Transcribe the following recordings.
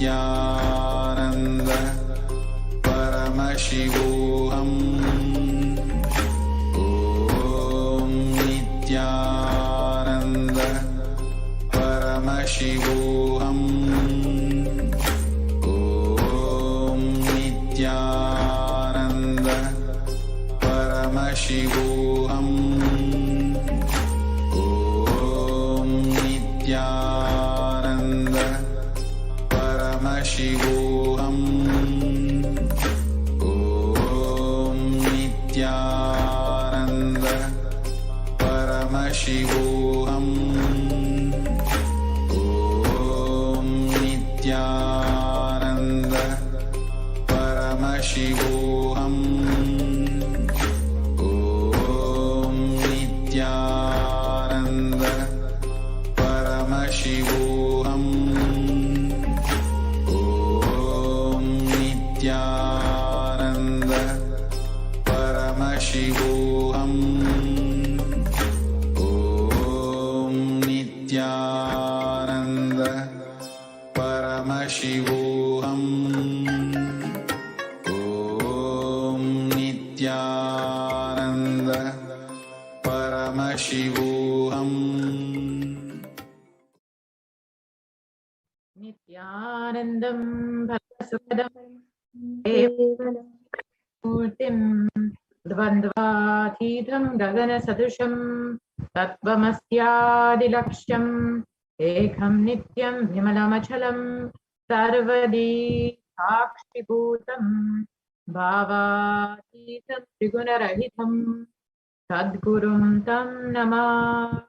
Nithyananda Paramashivoham. Om Nithyananda Paramashivoham. Om Nithyananda Paramashivoham. Om Nithyananda Paramashivoham. Om Nithyananda Paramashivoham. Om Nithyananda Paramashivoham. Om Nithyananda Paramashivoham. Om Nithyananda Paramashivoham. Om Nithyananda Paramashivoham. Om Nithyananda Paramashivoham. Nithyanandam Bhagasukadam Murtim Dvandvathidham Gagana Sadusham Tatvamasyadilaksham Ekam Nityam Vimalamachalam Sarvadi Sakshibhutam Bhavathidham Trigunarahitham Sadgurum Tam Namah.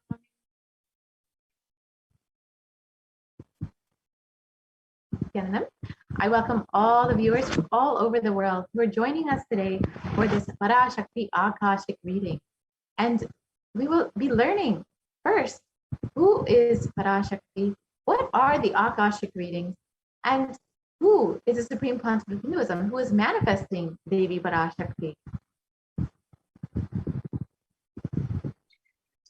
I welcome all the viewers from all over the world who are joining us today for this Parashakti Akashic reading. And we will be learning first, who is Parashakti? What are the Akashic readings? And who is the Supreme Concept of Hinduism who is manifesting Devi Parashakti?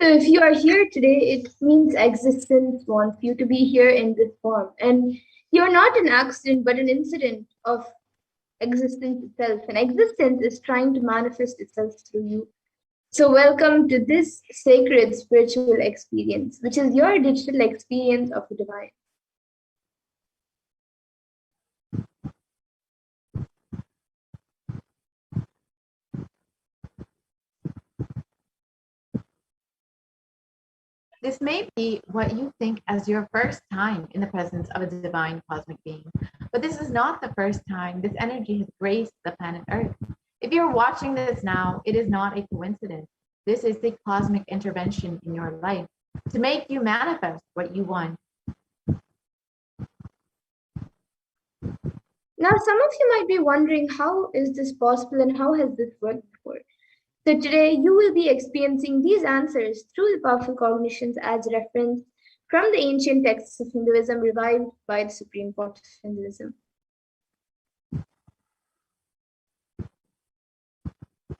So if you are here today, it means existence wants you to be here in this form. And you're not an accident, but an incident of existence itself. And existence is trying to manifest itself through you. So welcome to this sacred spiritual experience, which is your digital experience of the divine. This may be what you think as your first time in the presence of a divine cosmic being, but this is not the first time this energy has graced the planet Earth. If you're watching this now, it is not a coincidence. This is a cosmic intervention in your life to make you manifest what you want. Now, some of you might be wondering, how is this possible and how has this worked before? So today you will be experiencing these answers through the powerful cognitions as reference from the ancient texts of Hinduism revived by the Supreme Court of Hinduism.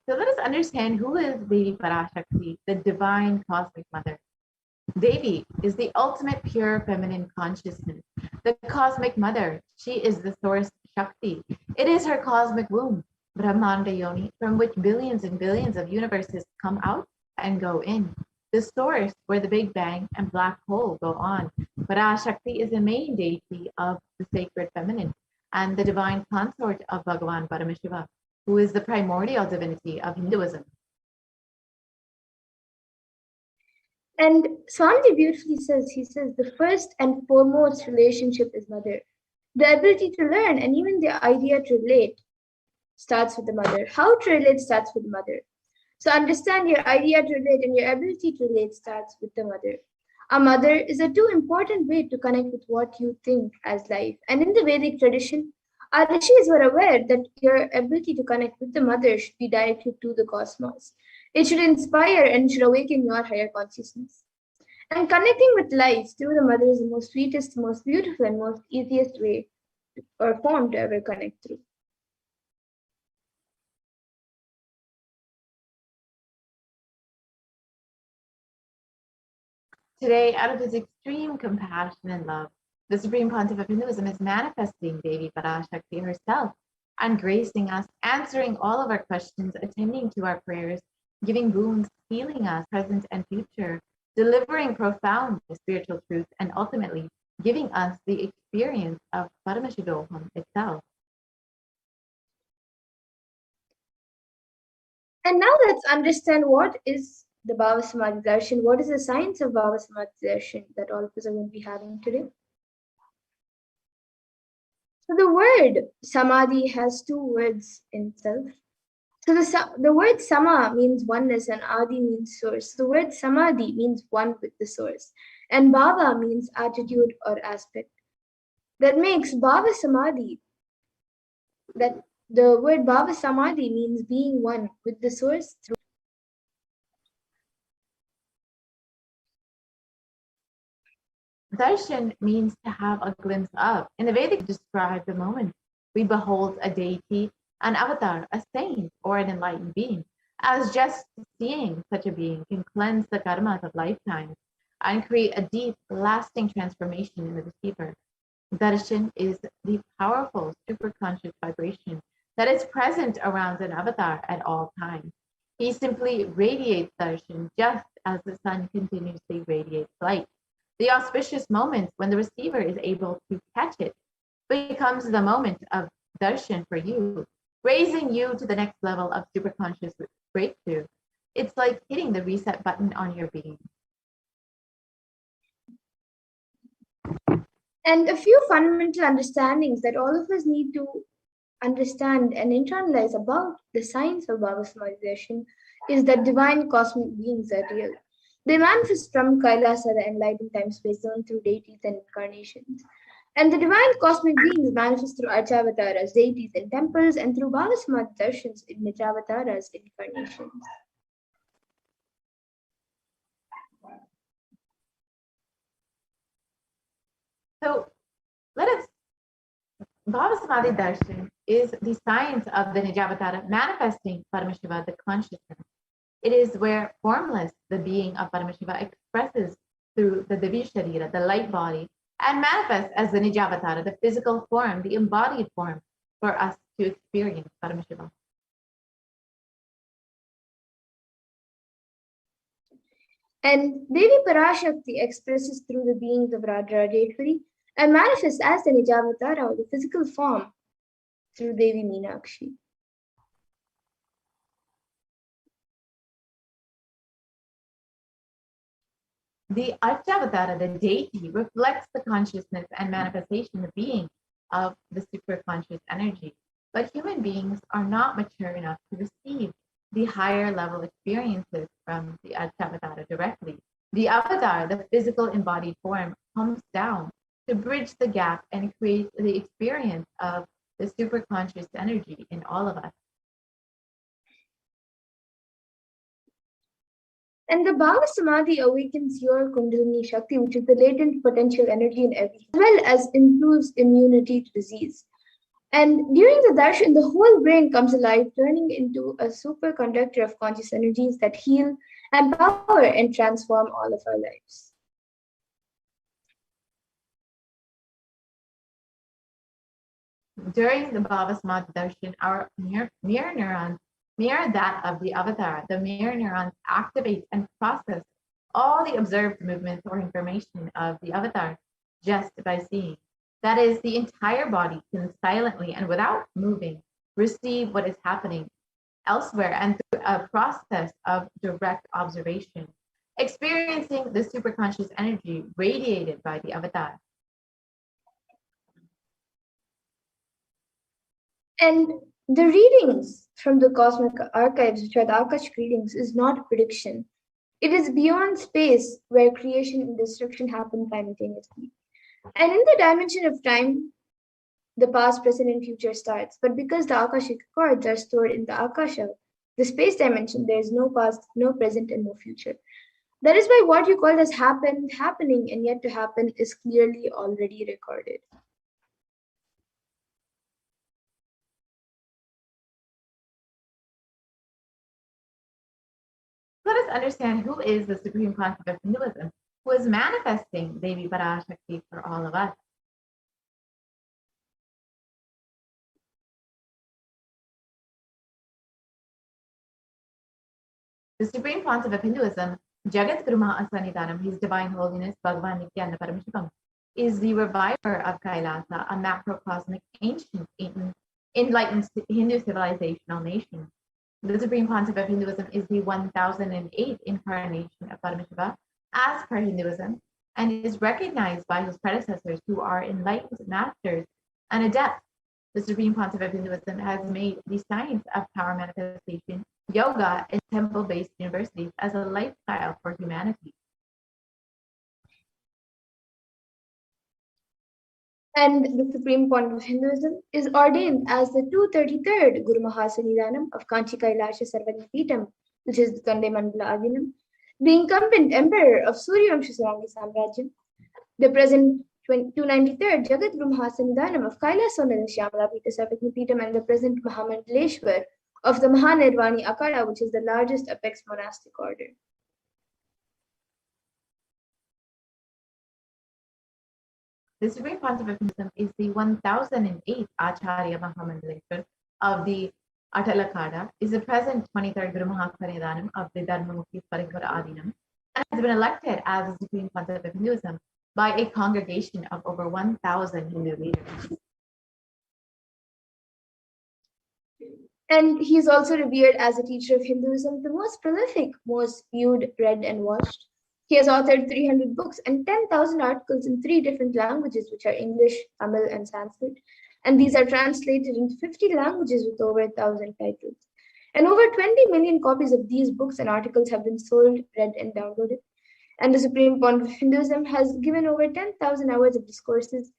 So let us understand who is Devi Parashakti, the divine cosmic mother. Devi is the ultimate pure feminine consciousness, the cosmic mother. She is the source Shakti. It is her cosmic womb, Brahmanda Yoni, from which billions and billions of universes come out and go in. The source where the Big Bang and black hole go on. Parashakti is the main deity of the sacred feminine and the divine consort of Bhagavan Paramashiva, who is the primordial divinity of Hinduism. And Swamiji beautifully says, he says, the first and foremost relationship is mother. The ability to learn and even the idea to relate starts with the mother. How to relate starts with the mother. So understand your idea to relate and your ability to relate starts with the mother. A mother is a too important way to connect with what you think as life. And in the Vedic tradition, our rishis were aware that your ability to connect with the mother should be directed to the cosmos. It should inspire and should awaken your higher consciousness. And connecting with life through the mother is the most sweetest, most beautiful, and most easiest way or form to ever connect through. Today, out of his extreme compassion and love, The Supreme Pontiff of Hinduism is manifesting Devi Parashakti herself and gracing us, answering all of our questions, attending to our prayers, giving boons, healing us, present and future, delivering profound spiritual truths, and ultimately giving us the experience of Paramashivoham itself. And now let's understand what is the Bhava Samadhi Darshan, what is the science of Bhava Samadhi Darshan that all of us are going to be having today. So the word Samadhi has two words in itself. So the word Sama means oneness and Adi means source. The word Samadhi means one with the source. And Bhava means attitude or aspect. That makes Bhava Samadhi, that the word Bhava Samadhi means being one with the source through. Darshan means to have a glimpse of. In the Vedic describe the moment we behold a deity, an avatar, a saint, or an enlightened being, as just seeing such a being can cleanse the karmas of lifetimes and create a deep, lasting transformation in the receiver. Darshan is the powerful superconscious vibration that is present around an avatar at all times. He simply radiates darshan just as the sun continuously radiates light. The auspicious moment when the receiver is able to catch it becomes the moment of darshan for you, raising you to the next level of superconscious breakthrough. It's like hitting the reset button on your being. And a few fundamental understandings that all of us need to understand and internalize about the science of Bhava Samadhi Darshan is that divine cosmic beings are real. They manifest from Kailasa, the enlightened time-space zone, through deities and incarnations. And the divine cosmic beings manifest through Archavataras, deities in temples, and through Bhava Samadhi Darshans in Nijavataras, incarnations. So let us, Bhava Samadhi Darshan is the science of the Nijavatara manifesting Paramashiva, the consciousness. It is where formless, the being of Paramashiva, expresses through the Divi Sharira, the light body, and manifests as the Nijavatara, the physical form, the embodied form for us to experience Paramashiva. And Devi Parashakti expresses through the beings of Radharajeshwari and manifests as the Nijavatara, or the physical form, through Devi Meenakshi. The Archavatara, the deity, reflects the consciousness and manifestation, the being of the superconscious energy. But human beings are not mature enough to receive the higher level experiences from the Archavatara directly. The avatar, the physical embodied form, comes down to bridge the gap and create the experience of the superconscious energy in all of us. And the Bhava Samadhi awakens your Kundalini Shakti, which is the latent potential energy in every, as well as improves immunity to disease. And during the darshan, the whole brain comes alive, turning into a superconductor of conscious energies that heal, empower, and transform all of our lives. During the Bhava Samadhi Darshan, our mirror neurons mirror that of the avatar. The mirror neurons activate and process all the observed movements or information of the avatar just by seeing. That is, the entire body can silently and without moving receive what is happening elsewhere and through a process of direct observation, experiencing the superconscious energy radiated by the avatar. And the readings from the cosmic archives, which are the Akashic readings, is not prediction. It is beyond space where creation and destruction happen simultaneously. And in the dimension of time, the past, present, and future starts. But because the Akashic records are stored in the Akasha, the space dimension, there is no past, no present, and no future. That is why what you call as happened, happening, and yet to happen is clearly already recorded. Let us understand who is the Supreme Pontiff of Hinduism, who is manifesting Devi Parashakti for all of us. The Supreme Pontiff of Hinduism, Jagat Guru Mahasannidhanam, His Divine Holiness Bhagavan Nithyananda Paramashivam, is the reviver of Kailasa, a macrocosmic ancient enlightened Hindu civilizational nation. The Supreme Pontiff of Hinduism is the 1008th incarnation of Paramashiva as per Hinduism, and is recognized by his predecessors who are enlightened masters and adepts. The Supreme Pontiff of Hinduism has made the science of power manifestation, yoga, and temple-based universities as a lifestyle for humanity. And the Supreme Pontiff of Hinduism is ordained as the 233rd Guru Mahasannidhanam of Kanchi Kailasha Sarvagnapeetam, which is Kande Mandala Adinam, the incumbent emperor of Suryavamsha Sarangi Samrajyam, the present 293rd Jagat Guru Mahasannidhanam of Kailasonada Shyamala Pita Sarvagnapeetam, and the present Mahamandaleshwar of the Mahanirvani Akada, which is the largest apex monastic order. The Supreme Pontiff of Hinduism is the 1008th Acharya Mahamandaleshwar of the Atalakada, is the present 23rd Guru Mahasannidhanam of the Dharmamukhi Parikara Adinam, and has been elected as the Supreme Pontiff of Hinduism by a congregation of over 1,000 Hindu leaders. And he is also revered as a teacher of Hinduism, the most prolific, most viewed, read, and watched. He has authored 300 books and 10,000 articles in 3 different languages, which are English, Tamil, and Sanskrit. And these are translated into 50 languages with over 1,000 titles. And over 20 million copies of these books and articles have been sold, read, and downloaded. And the Supreme Pontiff of Hinduism has given over 10,000 hours of discourses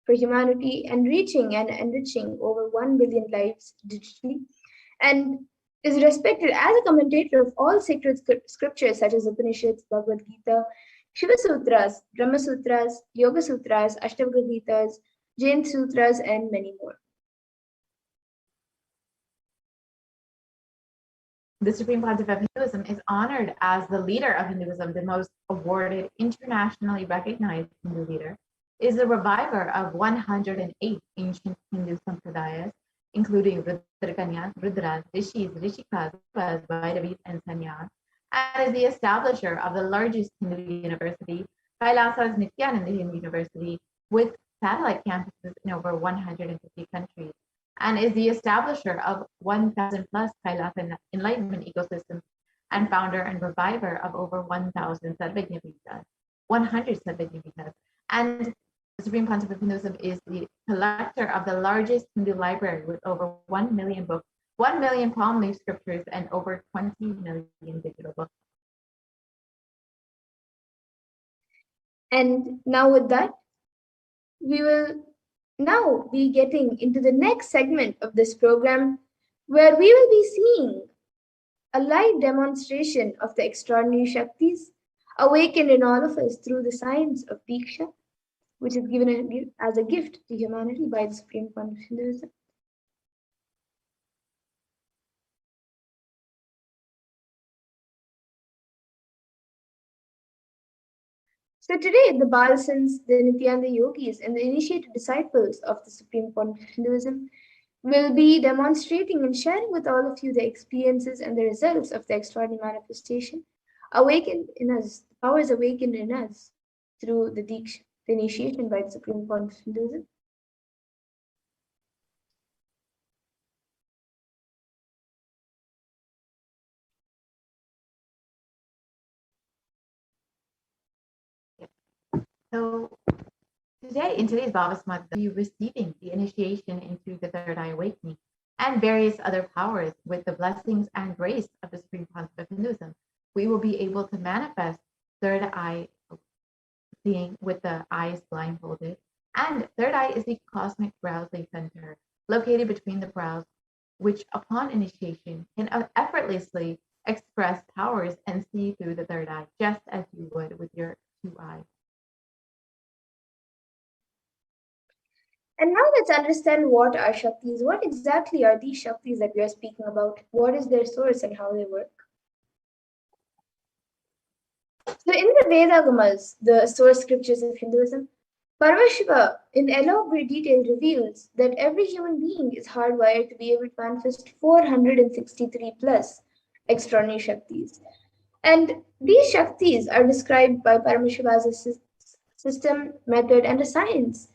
for humanity and reaching and enriching over 1 billion lives digitally, and is respected as a commentator of all sacred scriptures such as Upanishads, Bhagavad Gita, Shiva Sutras, Brahma Sutras, Yoga Sutras, Ashtavakra Gitas, Jain Sutras, and many more. The Supreme Pontiff of Hinduism is honored as the leader of Hinduism, the most awarded, internationally recognized Hindu leader, is the reviver of 108 ancient Hindu sampradayas, including Rudrakanyas, Rudras, Rishis, Rishikas, Rivas, Vairavis, and Sanyas, and is the establisher of the largest Hindu university, Kailasa's Nithyananda University, with satellite campuses in over 150 countries, and is the establisher of 1,000 plus Kailasa enlightenment ecosystems, and founder and reviver of over 1,000 Sarvagnapeethas, 100 Sarvagnapeethas, and the Supreme Pontiff of Hinduism is the collector of the largest Hindu library with over 1 million books, 1 million palm leaf scriptures, and over 20 million digital books. And now with that, we will now be getting into the next segment of this program, where we will be seeing a live demonstration of the extraordinary Shaktis awakened in all of us through the science of Diksha, which is given as a gift to humanity by the Supreme Pontiff of Hinduism. So today, the Balasans, the Nityananda Yogis, and the initiated disciples of the Supreme Pontiff of Hinduism will be demonstrating and sharing with all of you the experiences and the results of the extraordinary manifestation awakened in us, the powers awakened in us through the Diksha, the initiation by the Supreme Pontiff of Hinduism. So today, in today's Bhava Smat, we are receiving the initiation into the third eye awakening and various other powers with the blessings and grace of the Supreme Pontiff of Hinduism. We will be able to manifest third eye seeing with the eyes blindfolded. And third eye is the cosmic browsing center located between the brows, which upon initiation can effortlessly express powers and see through the third eye, just as you would with your 2 eyes. And now let's understand what are Shaktis. What exactly are these Shaktis that we are speaking about? What is their source and how they work? So in the Vedagamas, the source scriptures of Hinduism, Paramashiva in elaborate detail reveals that every human being is hardwired to be able to manifest 463 plus extraordinary Shaktis. And these Shaktis are described by Paramashiva as a system, method, and a science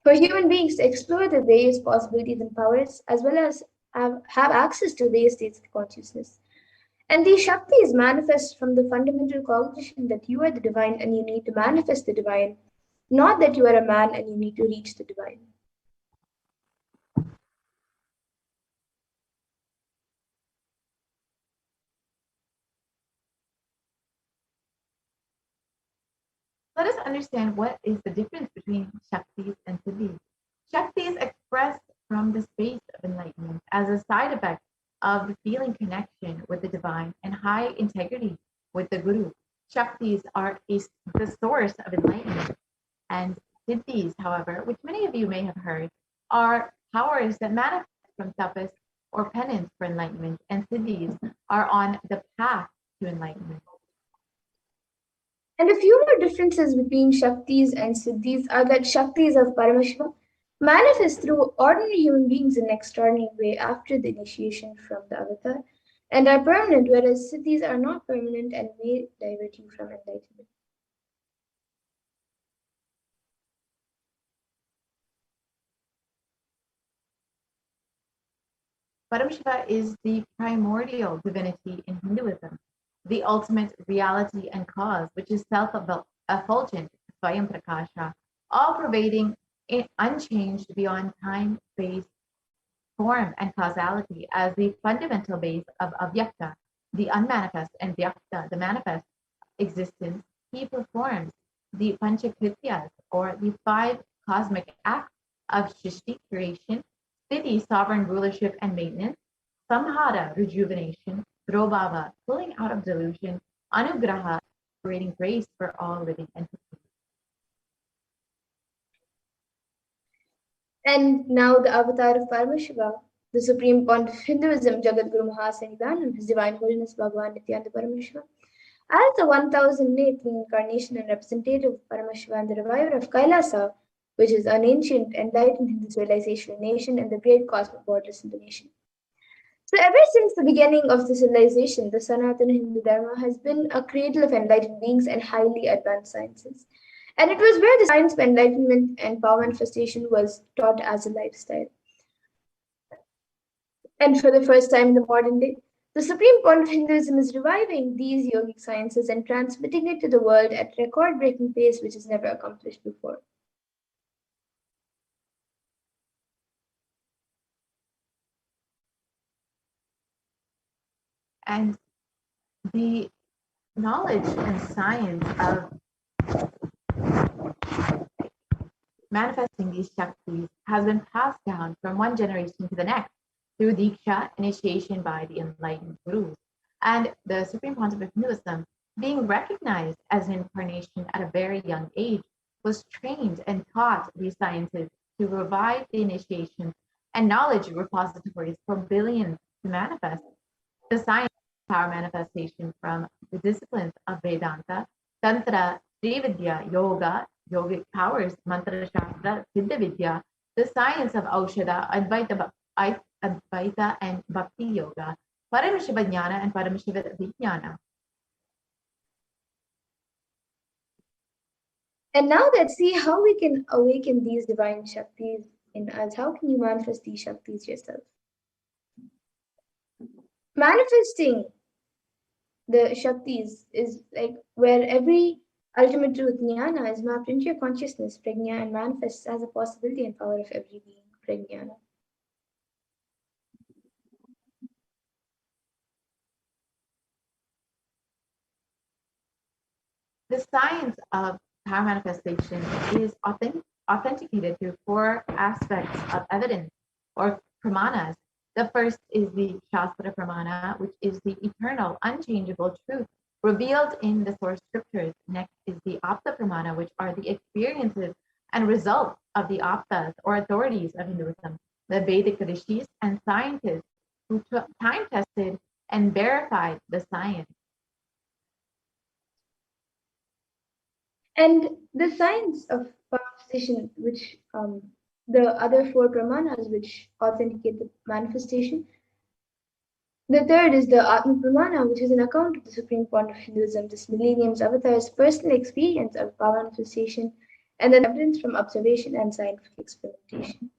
for human beings to explore the various possibilities and powers, as well as have access to various states of consciousness. And these Shaktis manifest from the fundamental cognition that you are the divine and you need to manifest the divine, not that you are a man and you need to reach the divine. Let us understand what is the difference between Shaktis and Siddhis. Shakti is expressed from the space of enlightenment as a side effect of the feeling connection with the divine and high integrity with the Guru. Shaktis are the source of enlightenment, and Siddhis, however, which many of you may have heard, are powers that manifest from tapas or penance for enlightenment, and Siddhis are on the path to enlightenment. And a few more differences between Shaktis and Siddhis are that Shaktis of Paramashiva manifest through ordinary human beings in an extraordinary way after the initiation from the avatar and are permanent, whereas Siddhis are not permanent and may divert you from enlightenment. Paramashiva is the primordial divinity in Hinduism, the ultimate reality and cause, which is self-effulgent, Swayam Prakasha, all-pervading, unchanged beyond time, space, form, and causality as the fundamental base of Avyakta, the unmanifest, and Vyakta, the manifest existence. He performs the Panchakrityas, or the 5 cosmic acts of Shishti, creation, Sthiti, sovereign rulership and maintenance, Samhara, rejuvenation, Drobhava, pulling out of delusion, Anugraha, creating grace for all living entities. And now the avatar of Paramashiva, the supreme point of Hinduism, Jagadguru Mahasannidhanam, His Divine Holiness Bhagavan Nithyananda Paramashivam, as the 1008th incarnation and representative of Paramashiva and the reviver of Kailasa, which is an ancient enlightened Hindu civilizational nation and the great cosmic borderless Hindu nation. So ever since the beginning of the civilization, the Sanatana Hindu Dharma has been a cradle of enlightened beings and highly advanced sciences. And it was where the science of enlightenment and power manifestation was taught as a lifestyle. And for the first time in the modern day, the supreme point of Hinduism is reviving these yogic sciences and transmitting it to the world at record-breaking pace, which is never accomplished before. And the knowledge and science of manifesting these Shaktis has been passed down from one generation to the next through Diksha, initiation by the enlightened Gurus. And the Supreme Pontiff of Hinduism, being recognized as an incarnation at a very young age, was trained and taught these sciences to revive the initiation and knowledge repositories for billions to manifest. The science of power manifestation from the disciplines of Vedanta, Tantra, Trividya, Yoga, yogic powers, Mantra Shastra, Siddha Vidya, the science of Aushadha, Advaita and Bhakti Yoga, Paramashiva Jnana and Paramashiva Vijnana. And now let's see how we can awaken these divine Shaktis in us. How can you manifest these Shaktis yourself? Manifesting the Shaktis is like where every ultimate truth, jnana, is mapped into your consciousness, prajna, and manifests as a possibility and power of every being, prajnana. The science of power manifestation is authenticated through 4 aspects of evidence or pramanas. The first is the Shastra Pramana, which is the eternal, unchangeable truth revealed in the source scriptures. Next is the Apta Pramana, which are the experiences and results of the Aptas or authorities of Hinduism, the Vedic rishis and scientists who time-tested and verified the science. And the science of manifestation, which the other 4 pramanas which authenticate the manifestation, The third is the Atma Pramana, which is an account of the supreme point of Hinduism, this millennium's avatar's personal experience of power manifestation, and then evidence from observation and scientific experimentation.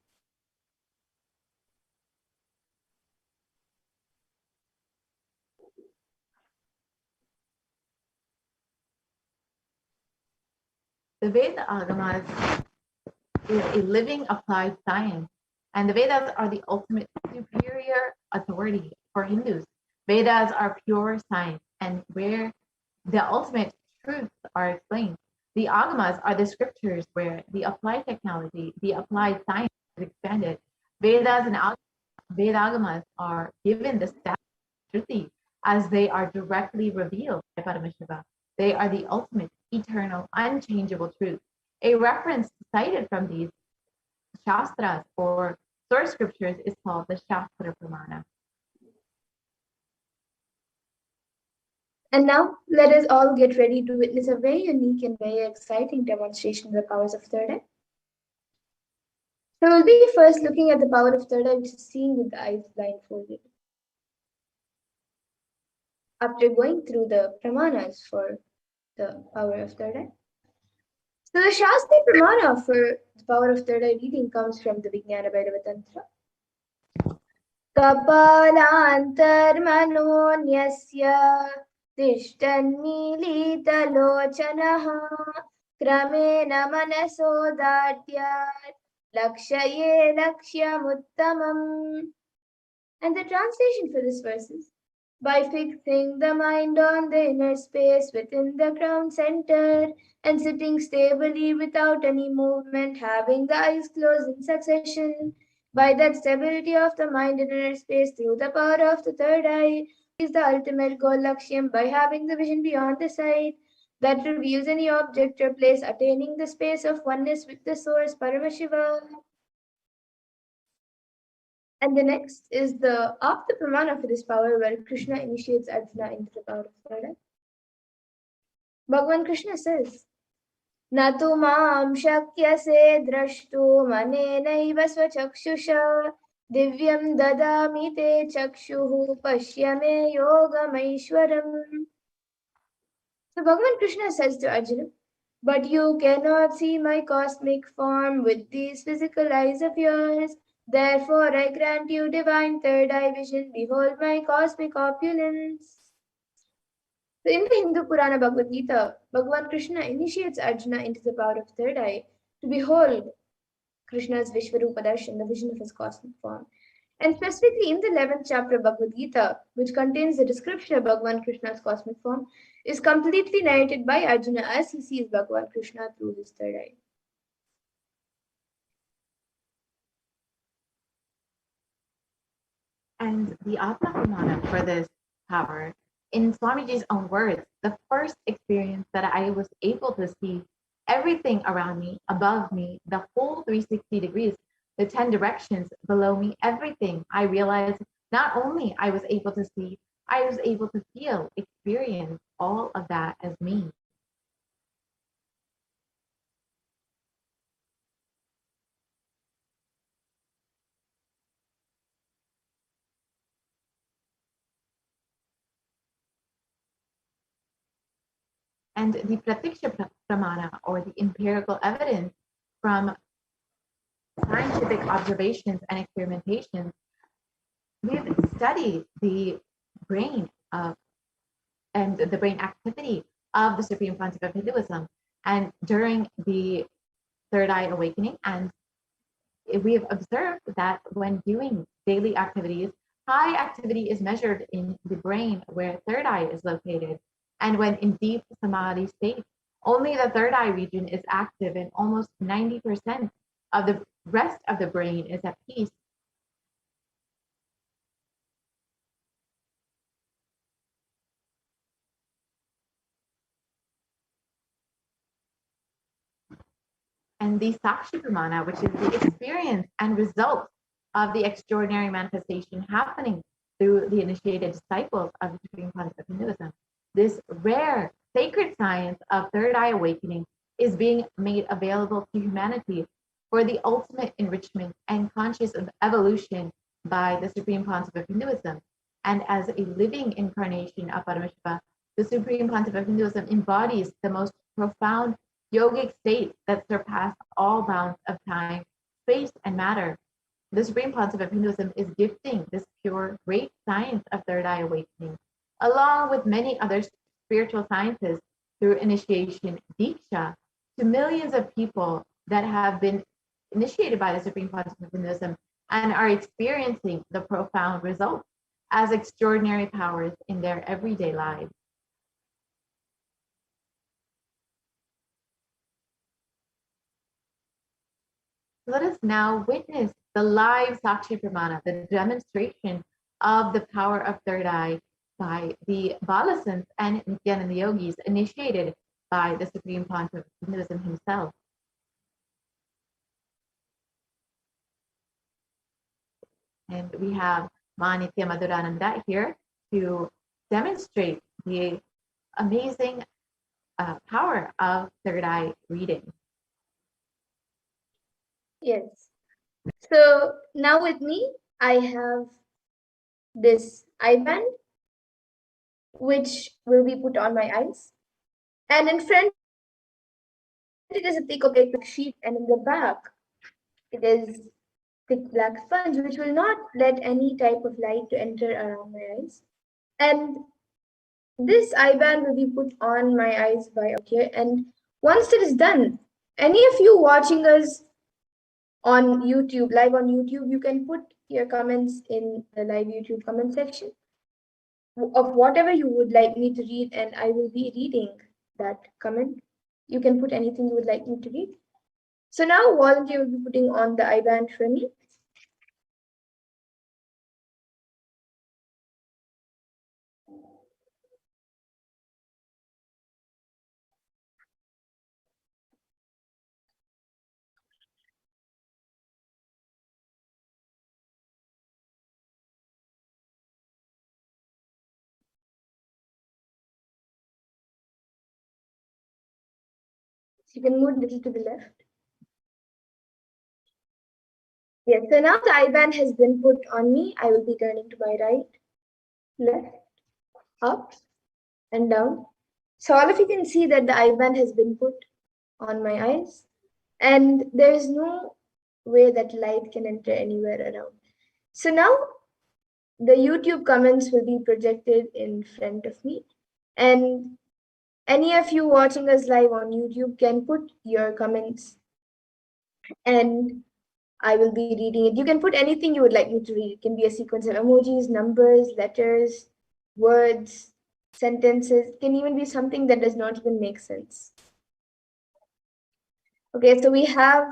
The Veda Agamas is a living applied science, and the Vedas are the ultimate superior authority for Hindus. Vedas are pure science, and where the ultimate truths are explained. The Agamas are the scriptures where the applied technology, the applied science is expanded. Vedas and Vedagamas are given the status of Shruti as they are directly revealed by Paramashiva. They are the ultimate, eternal, unchangeable truth. A reference cited from these Shastras or source scriptures is called the Shastra Pramana. And now, let us all get ready to witness a very unique and very exciting demonstration of the powers of third eye. So we'll be first looking at the power of third eye, which is seen with the eyes blindfolded. After going through the pramanas for the power of third eye. So the Shastra Pramana for the power of third eye reading comes from the Vijnana Bhairava Tantra. Kapalantarmanonyasya तिष्ठन्मीलितलोचनः क्रमेण मनसोदार्ढ्यात् lakshye lakshyamutamam. And the translation for this verse is, by fixing the mind on the inner space within the crown center and sitting stably without any movement, having the eyes closed in succession, by that stability of the mind in inner space through the power of the third eye, is the ultimate goal lakshyam by having the vision beyond the sight that reveals any object or place, attaining the space of oneness with the source, Paramashiva. And the next is the Apta Pramana for this power, where Krishna initiates Arjuna into the power of third eye. Bhagavan Krishna says, Natu maam shakyase drashtu manenaiva swachakshusha divyam dadami te chakshuhu pashyame yogamaishwaram. So Bhagavan Krishna says to Arjuna, but you cannot see my cosmic form with these physical eyes of yours. Therefore, I grant you divine third eye vision. Behold my cosmic opulence. So in the Hindu Purana Bhagavad Gita, Bhagavan Krishna initiates Arjuna into the power of third eye to behold Krishna's Vishvarupa Darshan, the vision of his cosmic form. And specifically in the 11th chapter of Bhagavad Gita, which contains the description of Bhagavan Krishna's cosmic form, is completely narrated by Arjuna as he sees Bhagavan Krishna through his third eye. And the Atma Pramana for this power, in Swamiji's own words, the first experience that I was able to see everything around me, above me, the whole 360 degrees, the 10 directions below me, everything, I realized not only I was able to see, I was able to feel, experience all of that as me. And the Pratiksha Pramana, or the empirical evidence from scientific observations and experimentations, we've studied the brain and the brain activity of the Supreme Pontiff of Hinduism. And during the Third Eye Awakening, and we have observed that when doing daily activities, high activity is measured in the brain where third eye is located. And when in deep samadhi state, only the third eye region is active and almost 90% of the rest of the brain is at peace. And the Sakshi Pramana, which is the experience and result of the extraordinary manifestation happening through the initiated disciples of the Supreme Pontiff of Hinduism. This rare sacred science of third eye awakening is being made available to humanity for the ultimate enrichment and conscious evolution by the Supreme Pontiff of Hinduism. And as a living incarnation of Paramashiva, the Supreme Pontiff of Hinduism embodies the most profound yogic states that surpass all bounds of time, space, and matter. The Supreme Pontiff of Hinduism is gifting this pure, great science of third eye awakening, along with many other spiritual sciences through initiation Diksha to millions of people that have been initiated by the Supreme Pontiff of Hinduism and are experiencing the profound results as extraordinary powers in their everyday lives. Let us now witness the live Sakshi Pramana, the demonstration of the power of third eye by the Balasants and Nithyananda yogis initiated by the Supreme Pontiff of Hinduism himself. And we have Manitya Madhurananda here to demonstrate the amazing power of third eye reading. Yes. So now with me, I have this eye band, which will be put on my eyes. And in front, it is a thick opaque sheet, and in the back, it is thick black sponge, which will not let any type of light to enter around my eyes. And this eye band will be put on my eyes by here. And once it is done, any of you watching us on YouTube, live on YouTube, you can put your comments in the live YouTube comment section of whatever you would like me to read, and I will be reading that comment. You can put anything you would like me to read. So now volunteer will be putting on the eye band for me. So you can move a little to the left. Yes, so now the eye band has been put on me. I will be turning to my right, left, up, and down. So all of you can see that the eye band has been put on my eyes, and there is no way that light can enter anywhere around. So now the YouTube comments will be projected in front of me, and any of you watching us live on YouTube can put your comments and I will be reading it. You can put anything you would like me to read. It can be a sequence of emojis, numbers, letters, words, sentences. It can even be something that does not even make sense. Okay, so we have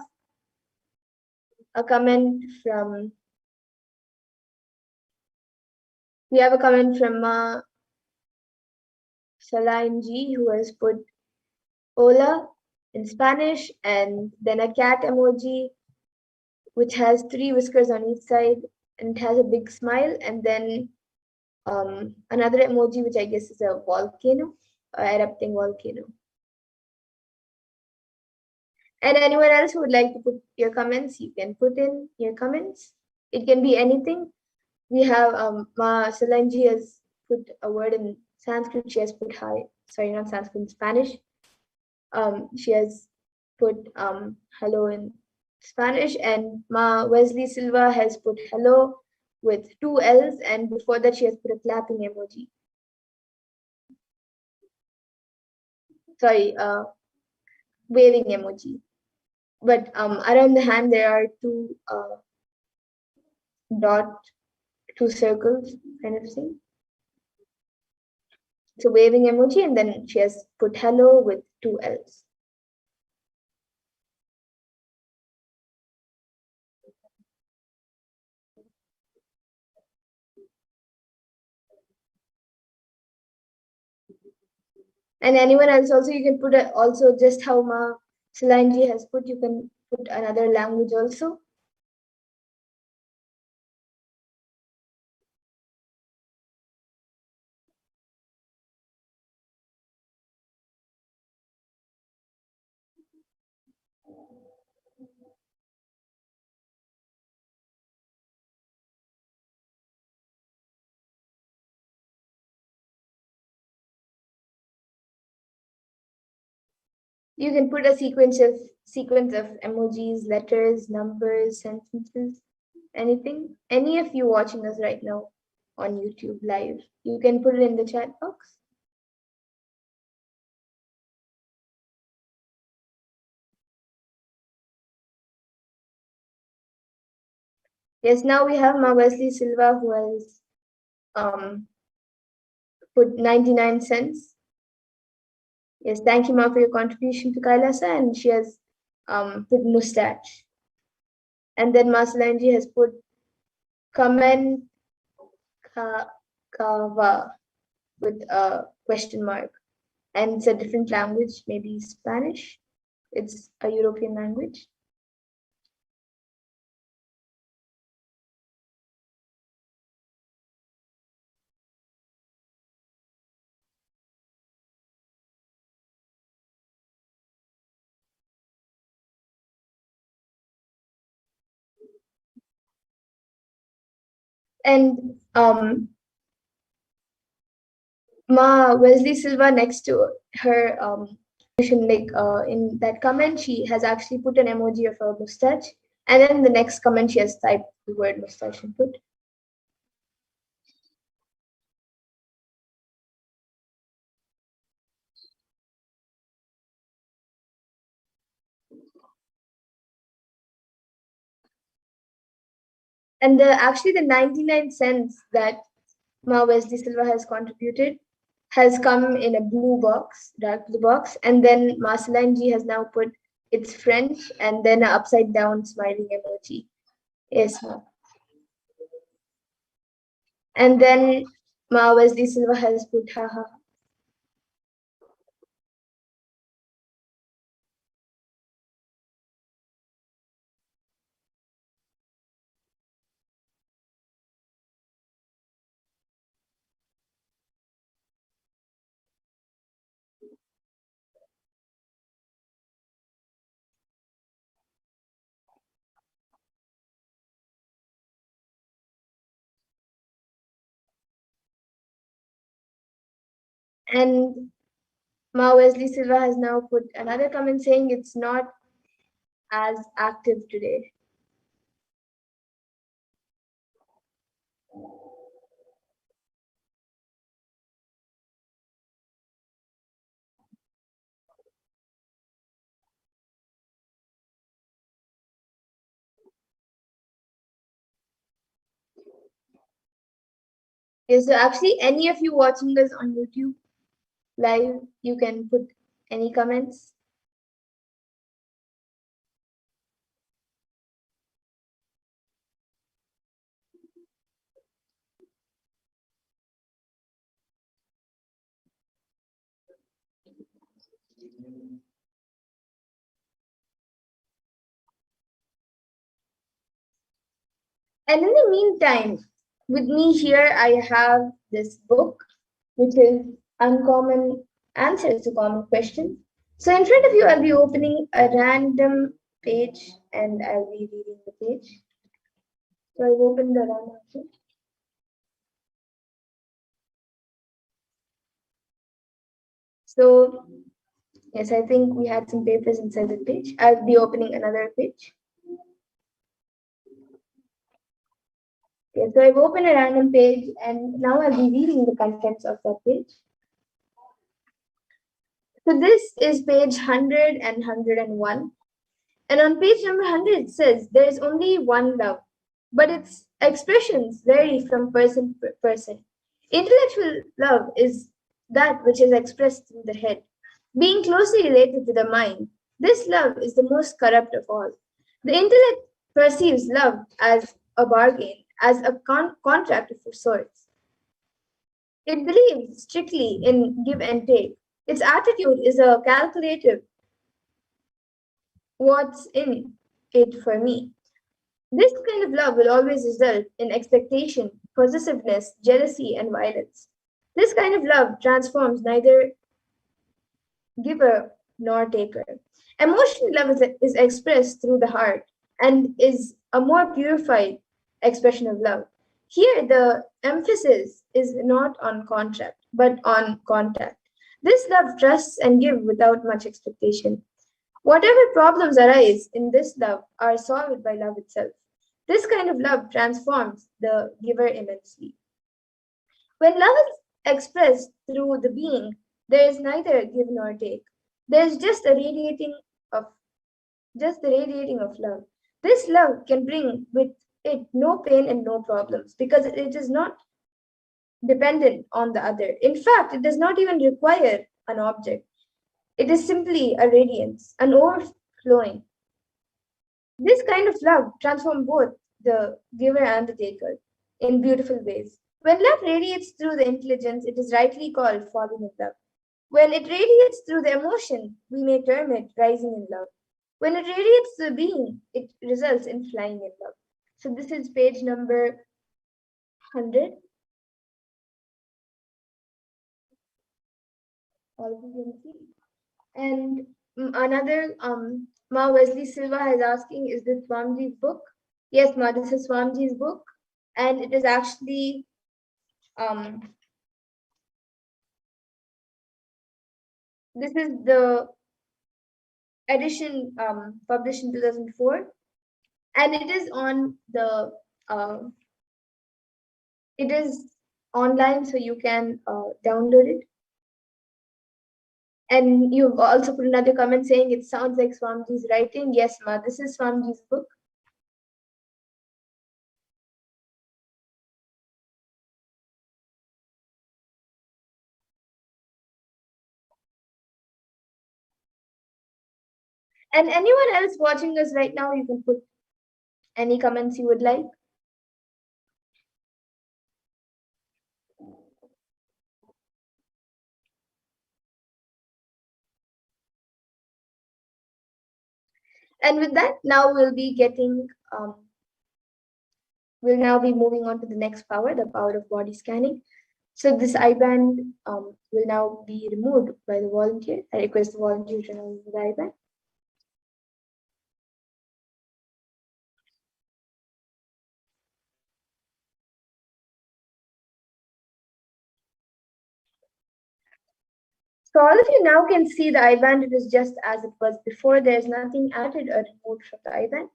a comment from Saline G, who has put hola in Spanish, and then a cat emoji which has 3 whiskers on each side and it has a big smile, and then another emoji which I guess is a volcano, erupting volcano. And anyone else who would like to put your comments, you can put in your comments. It can be anything. We have Ma Salanji has put a word in Sanskrit. She has put hi. Sorry, not Sanskrit, in Spanish. She has put hello in Spanish, and Ma Wesley Silva has put hello with 2 L's, and before that she has put a clapping emoji. Sorry, waving emoji. But around the hand there are 2 2 circles kind of thing. So waving emoji, and then she has put hello with 2 L's. And anyone else also, you can put also just how Ma Salanji has put, you can put another language also. You can put a sequence of emojis, letters, numbers, sentences, anything. Any of you watching us right now on YouTube live, you can put it in the chat box. Yes, now we have Ma Wesley Silva, who has put 99 cents. Yes, thank you, Ma, for your contribution to Kailasa, and she has put mustache. And then Masalanji has put comment kava with a question mark, and it's a different language, maybe Spanish. It's a European language. And Ma Wesley Silva, next to her like in that comment, she has actually put an emoji of a mustache, and then the next comment she has typed the word mustache and put. And actually the 99 cents that Ma Wesley Silva has contributed has come in a blue box, dark blue box, and then Marceline G has now put it's French and then an upside down smiling emoji. Yes, Ma. And then Ma Wesley Silva has put haha. And Ma Wesley Silva has now put another comment saying it's not as active today. Okay, so actually any of you watching this on YouTube live, you can put any comments. And in the meantime, with me here, I have this book, which is Uncommon Answers to Common Questions. So in front of you, I'll be opening a random page and I'll be reading the page. So I've opened the random page. So yes, I think we had some papers inside the page. I'll be opening another page. Okay, so I've opened a random page and now I'll be reading the contents of that page. So this is page 100 and 101. And on page number 100, it says there is only one love, but its expressions vary from person to person. Intellectual love is that which is expressed through the head. Being closely related to the mind, this love is the most corrupt of all. The intellect perceives love as a bargain, as a contract of sorts. It believes strictly in give and take. Its attitude is a calculative what's in it for me. This kind of love will always result in expectation, possessiveness, jealousy, and violence. This kind of love transforms neither giver nor taker. Emotional love is expressed through the heart and is a more purified expression of love. Here, the emphasis is not on contract, but on contact. This love trusts and gives without much expectation. Whatever problems arise in this love are solved by love itself. This kind of love transforms the giver immensely. When love is expressed through the being, there is neither give nor take. There is of just the radiating of love. This love can bring with it no pain and no problems because it is not dependent on the other. In fact, it does not even require an object. It is simply a radiance, an overflowing. This kind of love transforms both the giver and the taker in beautiful ways. When love radiates through the intelligence, it is rightly called falling in love. When it radiates through the emotion, we may term it rising in love. When it radiates through the being, it results in flying in love. So this is page number 100. All of you can see. And another, Ma Wesley Silva is asking, is this Swamiji's book? Yes, Ma, this is Swamiji's book. And it is actually, this is the edition published in 2004. And it is on the, it is online, so you can download it. And you've also put another comment saying it sounds like Swamiji's writing. Yes, Ma, this is Swamiji's book. And anyone else watching us right now, you can put any comments you would like. And with that, now we'll be getting, we'll now be moving on to the next power, the power of body scanning. So this I-band will now be removed by the volunteer. I request the volunteer to remove the I-band. So all of you now can see the I-band. It is just as it was before. There's nothing added or removed from the I-band.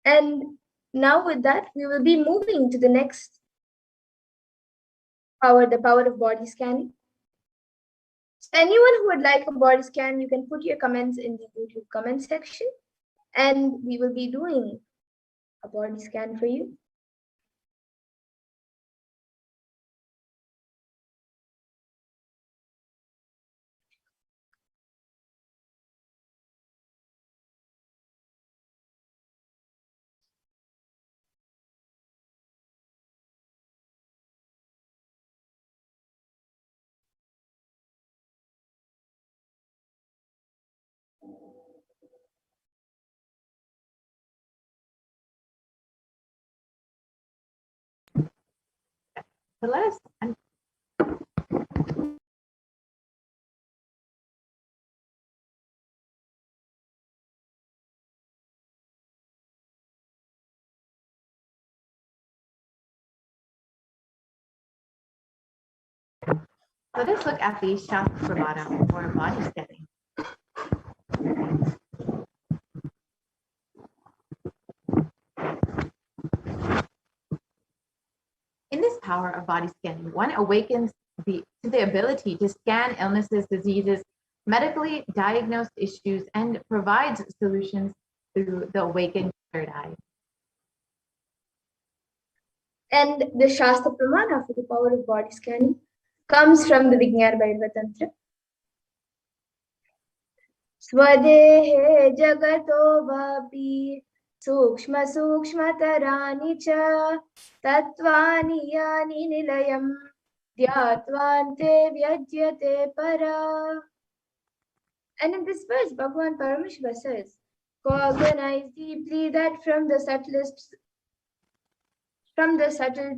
And now with that, we will be moving to the next power, the power of body scanning. So anyone who would like a body scan, you can put your comments in the YouTube comment section, and we will be doing a body scan for you. So let us let us look at the Shastra Pravada or body scanning. In this power of body scanning, one awakens to the ability to scan illnesses, diseases, medically diagnosed issues, and provides solutions through the awakened third eye. And the Shastra Pramana for the power of body scanning comes from the Vijnana Bhairava Tantra. Swadehe jagato vapi sukshma sukshmatarani cha tatvani yani nilayam dhyatvante vyajyate para. And in this verse, Bhagavan Paramashiva says, cognize deeply that from the subtle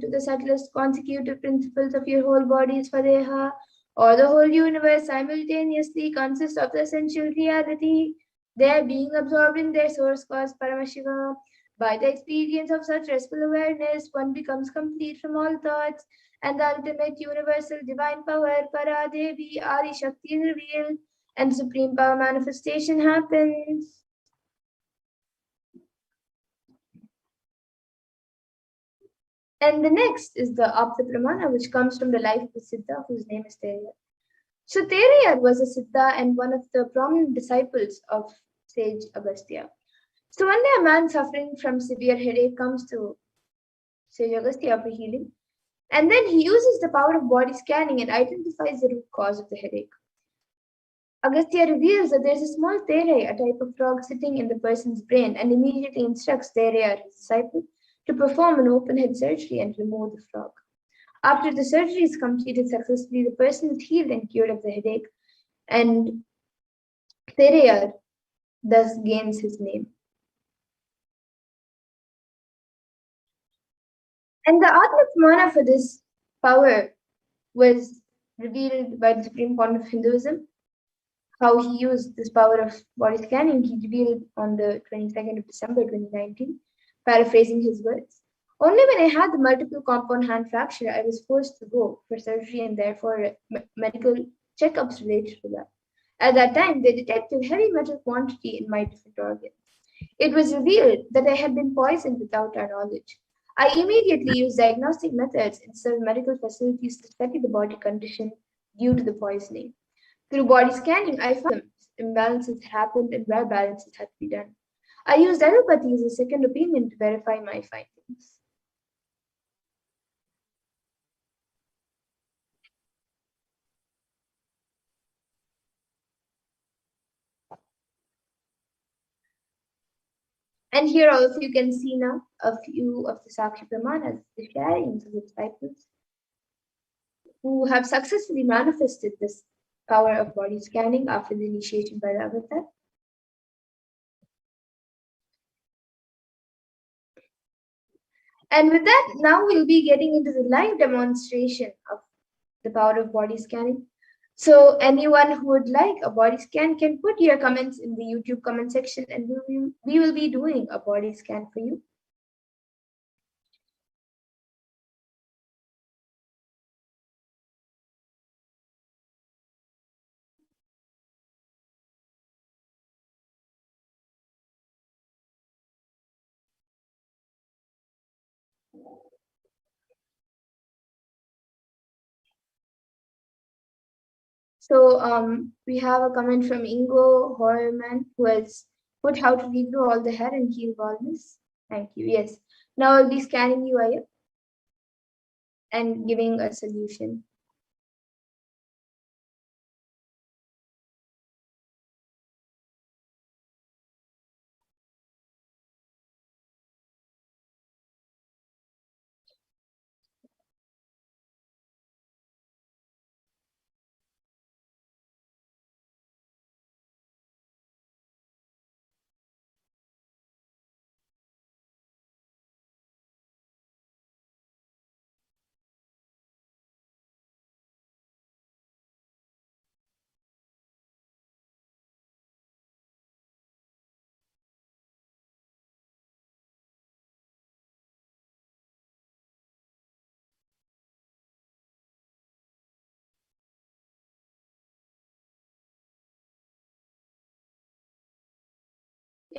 to the subtlest consecutive principles of your whole body is Swadeha, or the whole universe simultaneously consists of the essential reality, their being absorbed in their source cause Paramashiva. By the experience of such restful awareness, one becomes complete from all thoughts, and the ultimate universal divine power, Paradevi Adi Shakti, is revealed, and supreme power manifestation happens. And the next is the Apta Pramana, which comes from the life of the Siddha, whose name is Teriyar. So Teriyar was a Siddha and one of the prominent disciples of sage Agastya. So one day a man suffering from severe headache comes to sage Agastya for healing. And then he uses the power of body scanning and identifies the root cause of the headache. Agastya reveals that there is a small Terai, a type of frog, sitting in the person's brain, and immediately instructs Teriyar, his disciple, to perform an open head surgery and remove the frog. After the surgery is completed successfully, the person is healed and cured of the headache, and Teriyar thus gains his name. And the Atma for this power was revealed by the Supreme Court of Hinduism. How he used this power of body scanning, he revealed on the 22nd of December 2019, paraphrasing his words. Only when I had the multiple compound hand fracture, I was forced to go for surgery and therefore medical checkups related to that. At that time, they detected heavy metal quantity in my different organs. It was revealed that I had been poisoned without our knowledge. I immediately used diagnostic methods instead of medical facilities to study the body condition due to the poisoning. Through body scanning, I found imbalances happened and where balances had to be done. I used allopathy as a second opinion to verify my findings. And here also you can see now a few of the Sakshi Pramanas, the sharings of the disciples, who have successfully manifested this power of body scanning after the initiation by the avatar. And with that, now we'll be getting into the live demonstration of the power of body scanning. So anyone who would like a body scan can put your comments in the YouTube comment section, and we will be doing a body scan for you. So we have a comment from Ingo Horman, who has put how to regrow all the hair and heal baldness. Thank you. Yes. Now I'll be scanning you, Aya, and giving a solution.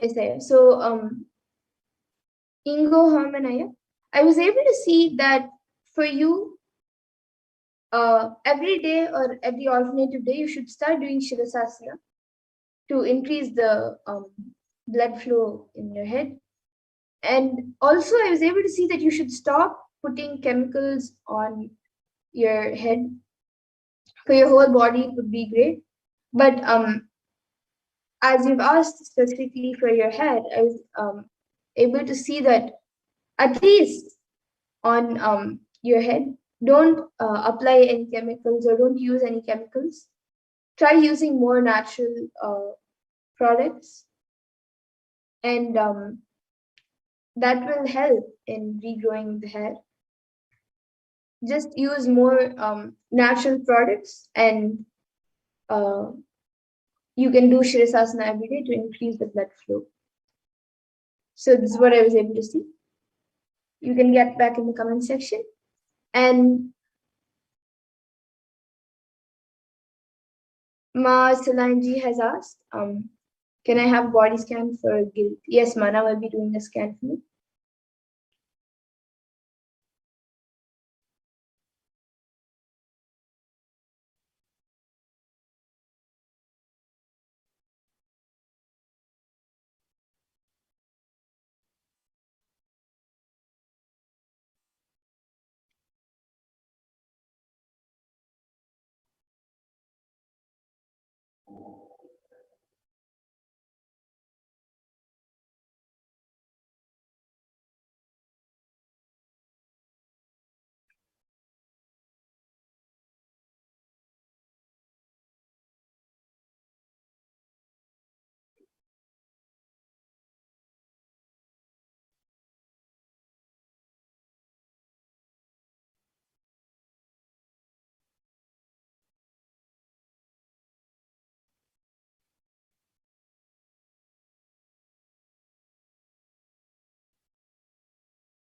Yes, Aya. So Ingo Horman, Aya, I was able to see that for you, every day or every alternative day, you should start doing Shirasasana to increase the blood flow in your head. And also, I was able to see that you should stop putting chemicals on your head. For your whole body, it would be great. But as you've asked specifically for your head, I was able to see that at least on your head, don't apply any chemicals or don't use any chemicals. Try using more natural products, and that will help in regrowing the hair. Just use more natural products, and you can do Shirasasana every day to increase the blood flow. So this is what I was able to see. You can get back in the comment section. And Ma Salanji has asked, can I have body scan for guilt? Yes, Ma, now I'll be doing a scan for you.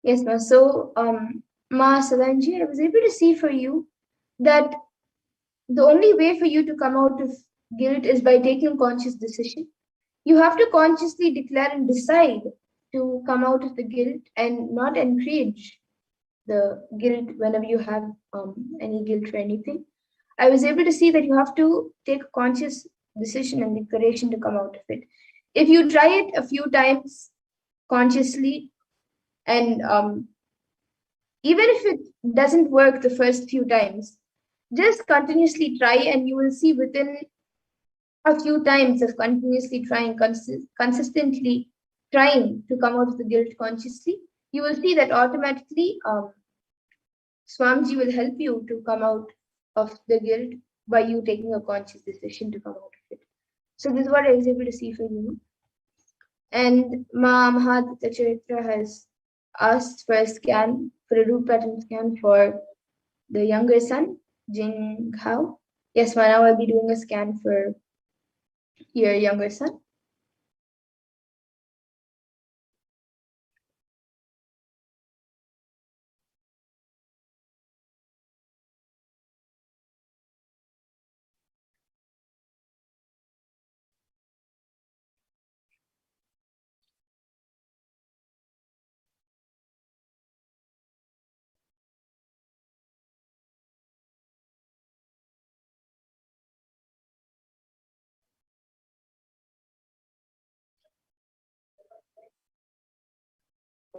Yes, Ma. So, Ma Salanji, I was able to see for you that the only way for you to come out of guilt is by taking conscious decision. You have to consciously declare and decide to come out of the guilt and not encourage the guilt whenever you have any guilt for anything. I was able to see that you have to take a conscious decision and declaration to come out of it. If you try it a few times consciously, and even if it doesn't work the first few times, just continuously try, and you will see within a few times of continuously trying, consistently trying to come out of the guilt consciously, you will see that automatically Swamiji will help you to come out of the guilt by you taking a conscious decision to come out of it. So this is what I was able to see for you. And Ma Mahatma Charitra has asked for a scan, for a root pattern scan for the younger son, Jing Hao. Yes, Ma, now I'll be doing a scan for your younger son.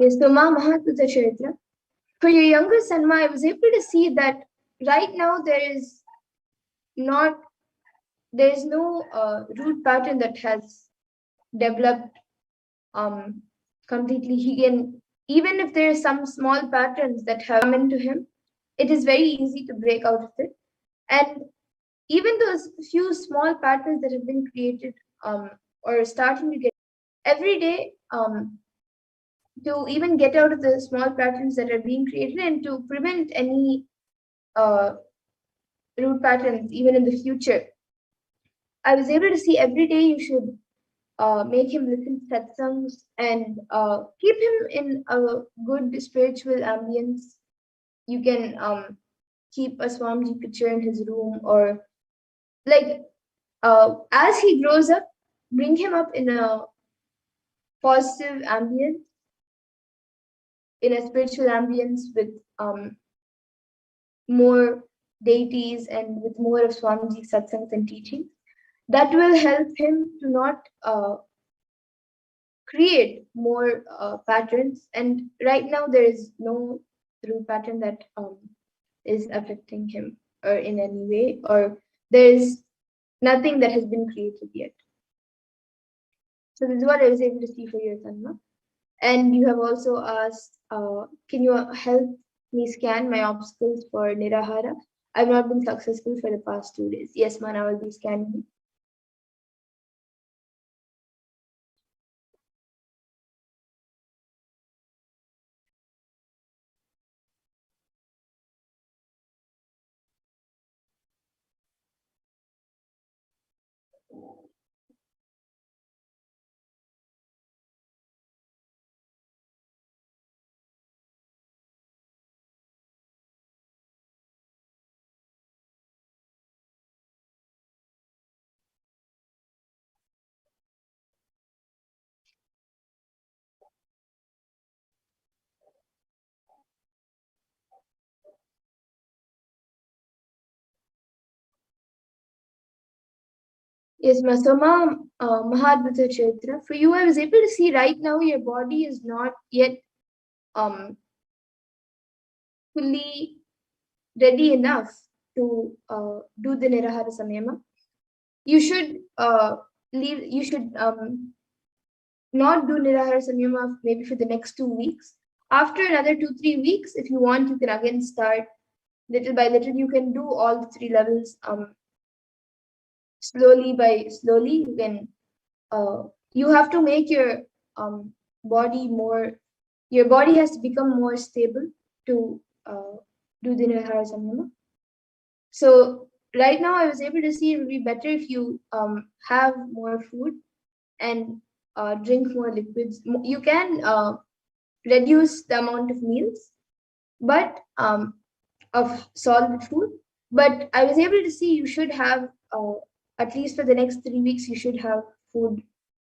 Yes, so Ma Mahatma Charitra. For your younger son, Ma, I was able to see that right now there is no root pattern that has developed completely. He can, even if there are some small patterns that have come into him, it is very easy to break out of it. And even those few small patterns that have been created or starting to get every day, to even get out of the small patterns that are being created and to prevent any root patterns even in the future. I was able to see every day you should make him listen to satsangs and keep him in a good spiritual ambience. You can keep a Swamiji picture in his room, or like as he grows up, bring him up in a positive ambience, in a spiritual ambience with more deities and with more of Swamiji satsangs and teachings. That will help him to not create more patterns. And right now there is no root pattern that is affecting him or in any way, or there is nothing that has been created yet. So this is what I was able to see for your Tanma. And you have also asked, can you help me scan my obstacles for Nirahara? I've not been successful for the past 2 days. Yes, man, I will be scanning. Yes, Masoma Mahadvita Chaitra. For you, I was able to see right now your body is not yet fully ready enough to do the Nirahara Samyama. You should leave. You should not do Nirahara Samyama maybe for the next 2 weeks. After another 2-3 weeks, if you want, you can again start little by little. You can do all the 3 levels slowly by slowly. You can you have to make your body more. Your body has to become more stable to do the Nirahara Samyama. So right now, I was able to see it would be better if you have more food and drink more liquids. You can reduce the amount of meals, but of solid food. But I was able to see you should have at least for the next 3 weeks, you should have food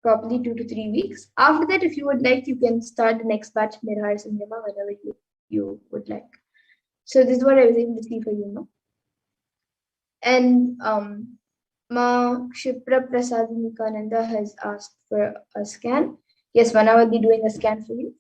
properly 2 to 3 weeks. After that, if you would like, you can start the next batch of Nirahara Samyama whenever you would like. So this is what I was able to see for you now. And Ma Kshipra Prasadinikananda has asked for a scan. Yes, Mana will be doing a scan for you.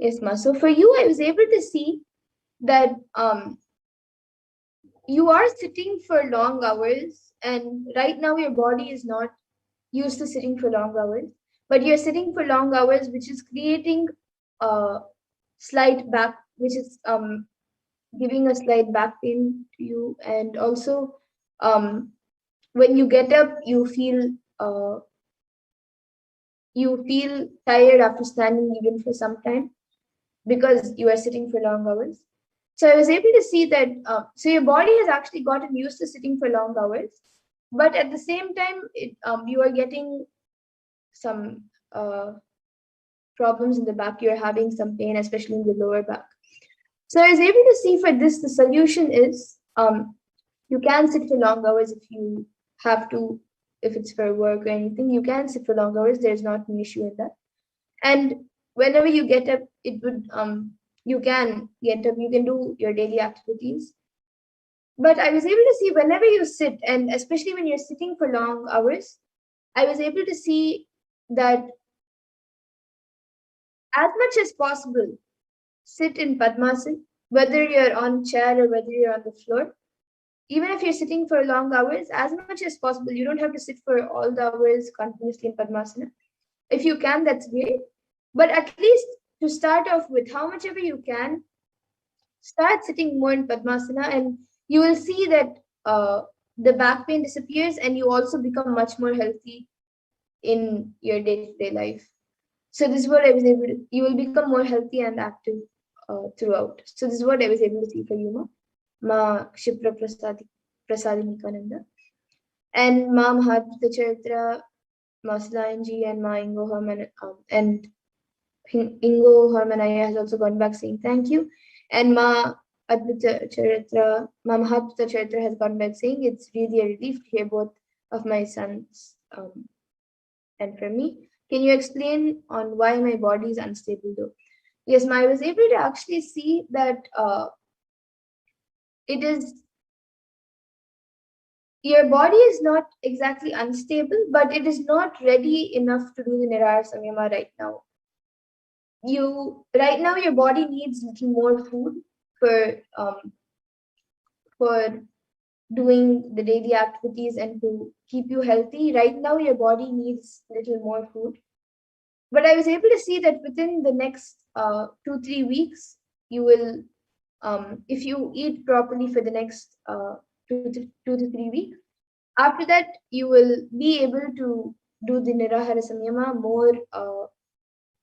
Yes, Ma. So for you, I was able to see that you are sitting for long hours, and right now your body is not used to sitting for long hours, but you're sitting for long hours, which is creating a slight back, which is giving a slight back pain to you, and also when you get up, you feel tired after standing even for some time because you are sitting for long hours. So I was able to see that. So your body has actually gotten used to sitting for long hours, but at the same time, you are getting some problems in the back. You're having some pain, especially in the lower back. So I was able to see for this, the solution is you can sit for long hours if you have to, if it's for work or anything, you can sit for long hours. There's not an issue in that. And whenever you get up, it would you can get up, you can do your daily activities. But I was able to see whenever you sit, and especially when you're sitting for long hours, I was able to see that as much as possible, sit in Padmasana, whether you're on chair or whether you're on the floor. Even if you're sitting for long hours, as much as possible, you don't have to sit for all the hours continuously in Padmasana. If you can, that's great. But at least to start off with, how much ever you can, start sitting more in Padmasana, and you will see that the back pain disappears, and you also become much more healthy in your day-to-day life. So this is what I was able to, you will become more healthy and active throughout. So this is what I was able to see for you, Ma Kshipra Prasadinikananda. And Ma Mahadvita Charitra, Ma Slanji, and Ma Ingo and Ingo Harmanaya has also gone back saying thank you. And Ma Advita Charitra, Ma Mahadvita Charitra has gone back saying it's really a relief to hear both of my sons and for me. Can you explain on why my body is unstable though? Yes, Ma, I was able to actually see that it is, your body is not exactly unstable, but it is not ready enough to do the Nirahara Samyama right now. Right now your body needs little more food for doing the daily activities and to keep you healthy. Right now your body needs little more food. But I was able to see that within the next 2-3 weeks, you will, if you eat properly for the next 2 to 3 weeks, after that, you will be able to do the Nirahara Samyama more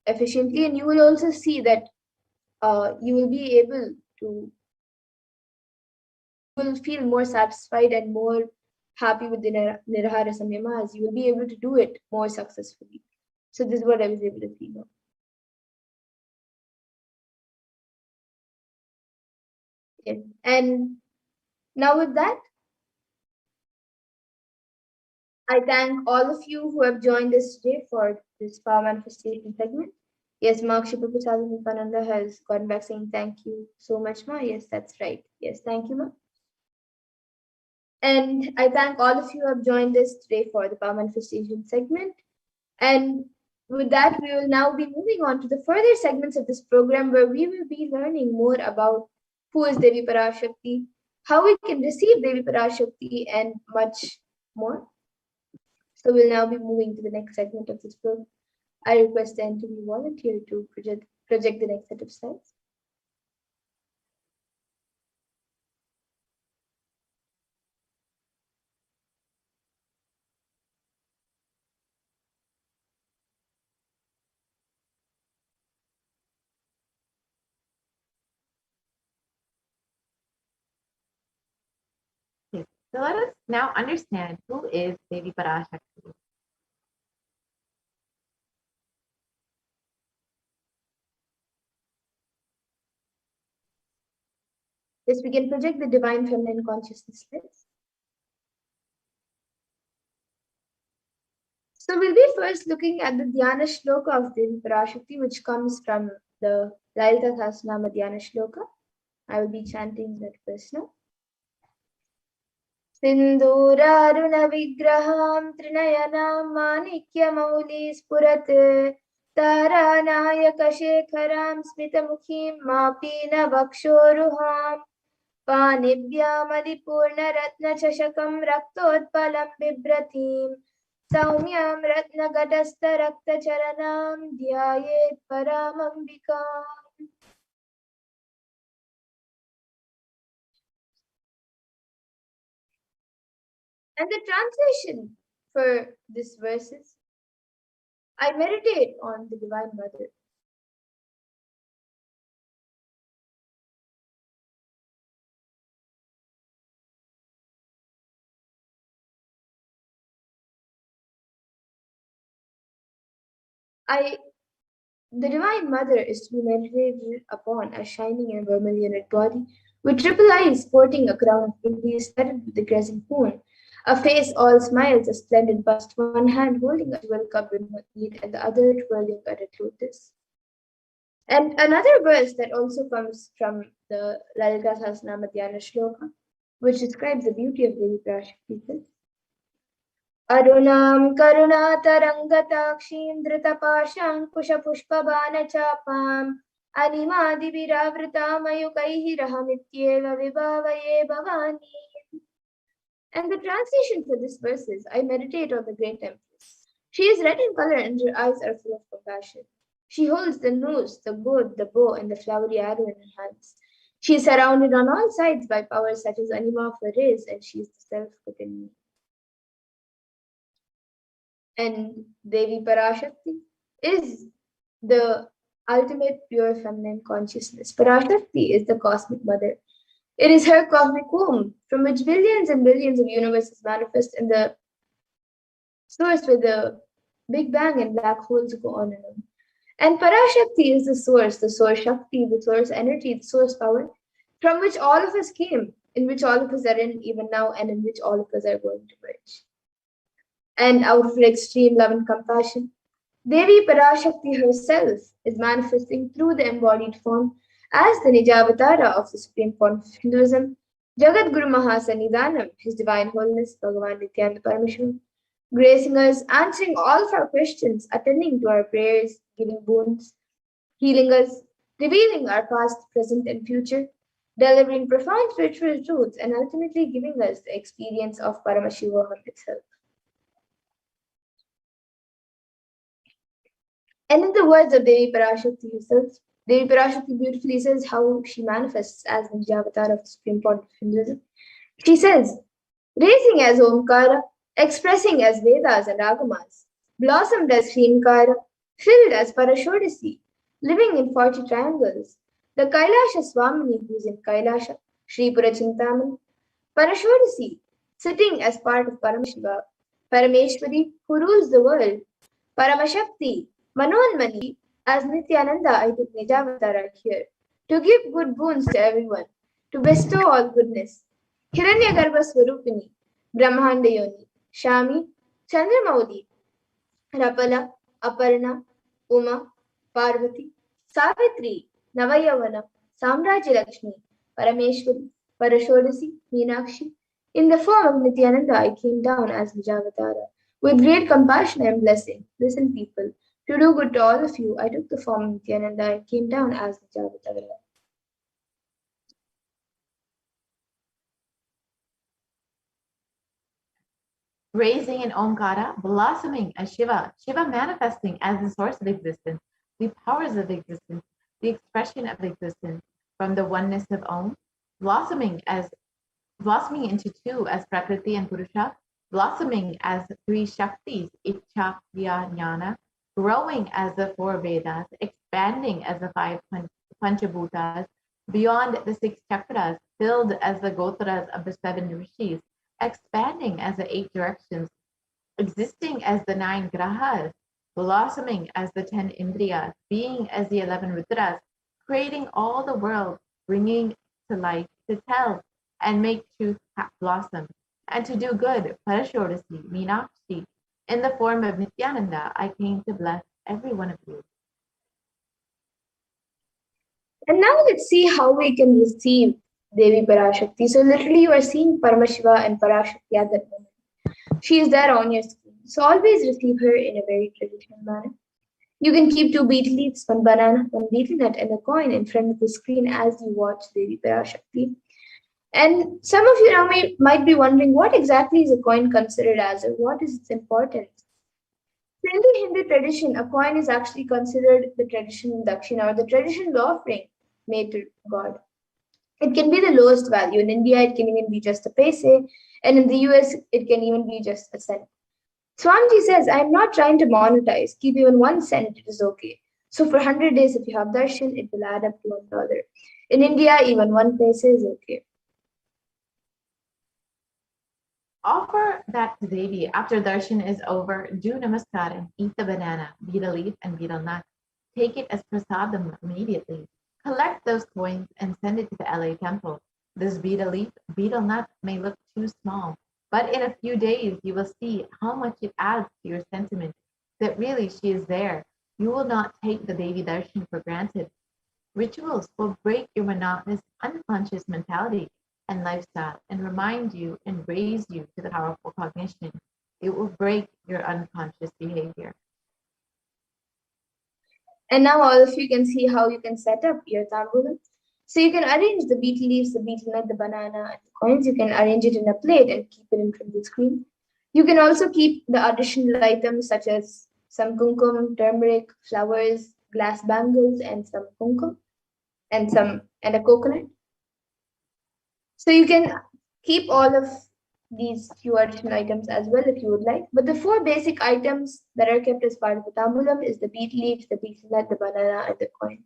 efficiently, and you will also see that you will be able to, will feel more satisfied and more happy with the Nirahara Samyama, as you will be able to do it more successfully. So this is what I was able to see now. Yes. And now with that, I thank all of you who have joined us today for this power manifestation segment. Yes, Mark Nithyananda has gotten back saying thank you so much, Ma. Yes, that's right. Yes, thank you, Ma. And I thank all of you who have joined us today for the power manifestation segment. And with that, we will now be moving on to the further segments of this program, where we will be learning more about who is Devi Parashakti, how we can receive Devi Parashakti, and much more. So we'll now be moving to the next segment of this program. I request the interview volunteer to project the next set of slides. Yes. So let us now understand who is Devi Parashakti. Yes, we can project the divine feminine consciousness list. So we'll be first looking at the Dhyana Shloka of Devi Parashakti, which comes from the Lalita Sahasranama Dhyana Shloka. I will be chanting that first now. Sindhurarunavigraham Trinayanam Manikya Spurat Taranayakashekharam Smitamukhim Mapina Vakshoruham Panibhyamadipurnaratnachashakam Raktotpalam Bibratim Saumyam Ratnagatastha Raktacharanam Dhyayet Paramambikam. And the translation for this verse is, I meditate on the Divine Mother. The Divine Mother is to be meditated upon as shining and vermilioned body, with triple eyes sporting a crown of rubies studded with the crescent moon, a face all smiles, a splendid bust, one hand holding a jewel cup in her hand, and the other twirling a red lotus. And another verse that also comes from the Lalita Sahasranama Dhyana Shloka, which describes the beauty of Devi Parashakti, says, Arunam karunatarangatakshin dhritaparshankushpushpabanachapam animadiviravritamayukaihi rahamityeva vibhavaye bhavani. And the translation for this verse is, I meditate on the great empress. She is red in color and her eyes are full of compassion. She holds the nose, the gourd, the bow, and the flowery arrow in her hands. She is surrounded on all sides by powers such as Anima of the rays, and she is the self within me. And Devi Parashakti is the ultimate pure feminine consciousness. Parashakti is the cosmic mother. It is her cosmic womb from which billions and billions of universes manifest in the source where the Big Bang and black holes go on and on. And Parashakti is the source Shakti, the source energy, the source power, from which all of us came, in which all of us are in even now, and in which all of us are going to merge. And out of her extreme love and compassion, Devi Parashakti herself is manifesting through the embodied form as the Nijavatara of the Supreme Form of Hinduism, Jagat Guru Mahasannidhanam, His Divine Holiness Bhagavan Nithyananda Paramashivam, gracing us, answering all of our questions, attending to our prayers, giving boons, healing us, revealing our past, present, and future, delivering profound spiritual truths, and ultimately giving us the experience of Paramashivoham itself. And in the words of Devi Parashakti herself, Devi Parashakti beautifully says how she manifests as the Avatar of the Supreme Lord of Hinduism. She says, raising as Omkara, expressing as Vedas and Agamas, blossomed as Srinkara, filled as Parashodasi, living in 40 triangles, the Kailasha Swamini who is in Kailasha, Sri Purachintamani, Parashodasi, sitting as part of Paramashiva, Parameshwari who rules the world, Paramashakti, Manonmani, as Nithyananda I took Nijavatara here, to give good boons to everyone, to bestow all goodness. Hiranyagarbha Swarupini, Brahmanda Yoni, Shami, Chandramauli, Rapala, Aparna, Uma, Parvati, Savitri, Navayavana, Samraji Lakshmi, Parameshwari, Parashodasi, Meenakshi. In the form of Nithyananda, I came down as Nijavatara. With great compassion and blessing, listen, people, to do good to all of you, I took the form of Nithyananda and came down as Nijavatara. Raising in Omkara, blossoming as Shiva, Shiva manifesting as the source of existence, the powers of existence, the expression of existence from the oneness of Om, blossoming into two as Prakriti and Purusha, blossoming as three Shaktis, Ichcha, Kriya, Jnana, growing as the four Vedas, expanding as the five Panchabhutas, beyond the six chakras, filled as the Gotras of the seven Rishis, expanding as the eight directions, existing as the nine grahas, blossoming as the 10 indriyas, being as the 11 rudras, creating all the world, bringing to life, to tell and make truth blossom, and to do good, Parashodasi, Meenakshi. In the form of Nithyananda, I came to bless every one of you. And now let's see how we can receive Devi Parashakti. So literally you are seeing Paramashiva and Parashakti at that moment. She is there on your screen. So always receive her in a very traditional manner. You can keep two betel leaves, one banana, one betel nut, and a coin in front of the screen as you watch Devi Parashakti. And some of you now might be wondering what exactly is a coin considered as, or what is its importance? In the Hindu tradition, a coin is actually considered the traditional dakshina or the traditional offering made to God. It can be the lowest value. In India, it can even be just a paise, and in the US, it can even be just a cent. Swamiji says, I am not trying to monetize. Keep even 1 cent, it is okay. So for 100 days, if you have darshan, it will add up to $1. In India, even 1 paise is okay. Offer that to Devi after darshan is over. Do namaskar and eat the banana, betel leaf, and betel nut. Take it as prasadam immediately. Collect those coins and send it to the LA temple. This betel leaf, betel nut may look too small, but in a few days you will see how much it adds to your sentiment that really she is there. You will not take the Devi darshan for granted. Rituals will break your monotonous, unconscious mentality and lifestyle and remind you and raise you to the powerful cognition. It will break your unconscious behavior. And now all of you can see how you can set up your tambulam. So you can arrange the betel leaves, the betel nut, the banana, and the coins. You can arrange it in a plate and keep it in front of the screen. You can also keep the additional items such as some kumkum, turmeric, flowers, glass bangles, and some kumkum, and a coconut. So you can keep all of these few additional items as well if you would like. But the 4 basic items that are kept as part of the tambulam is the betel leaves, the betel nut, the banana, and the coin.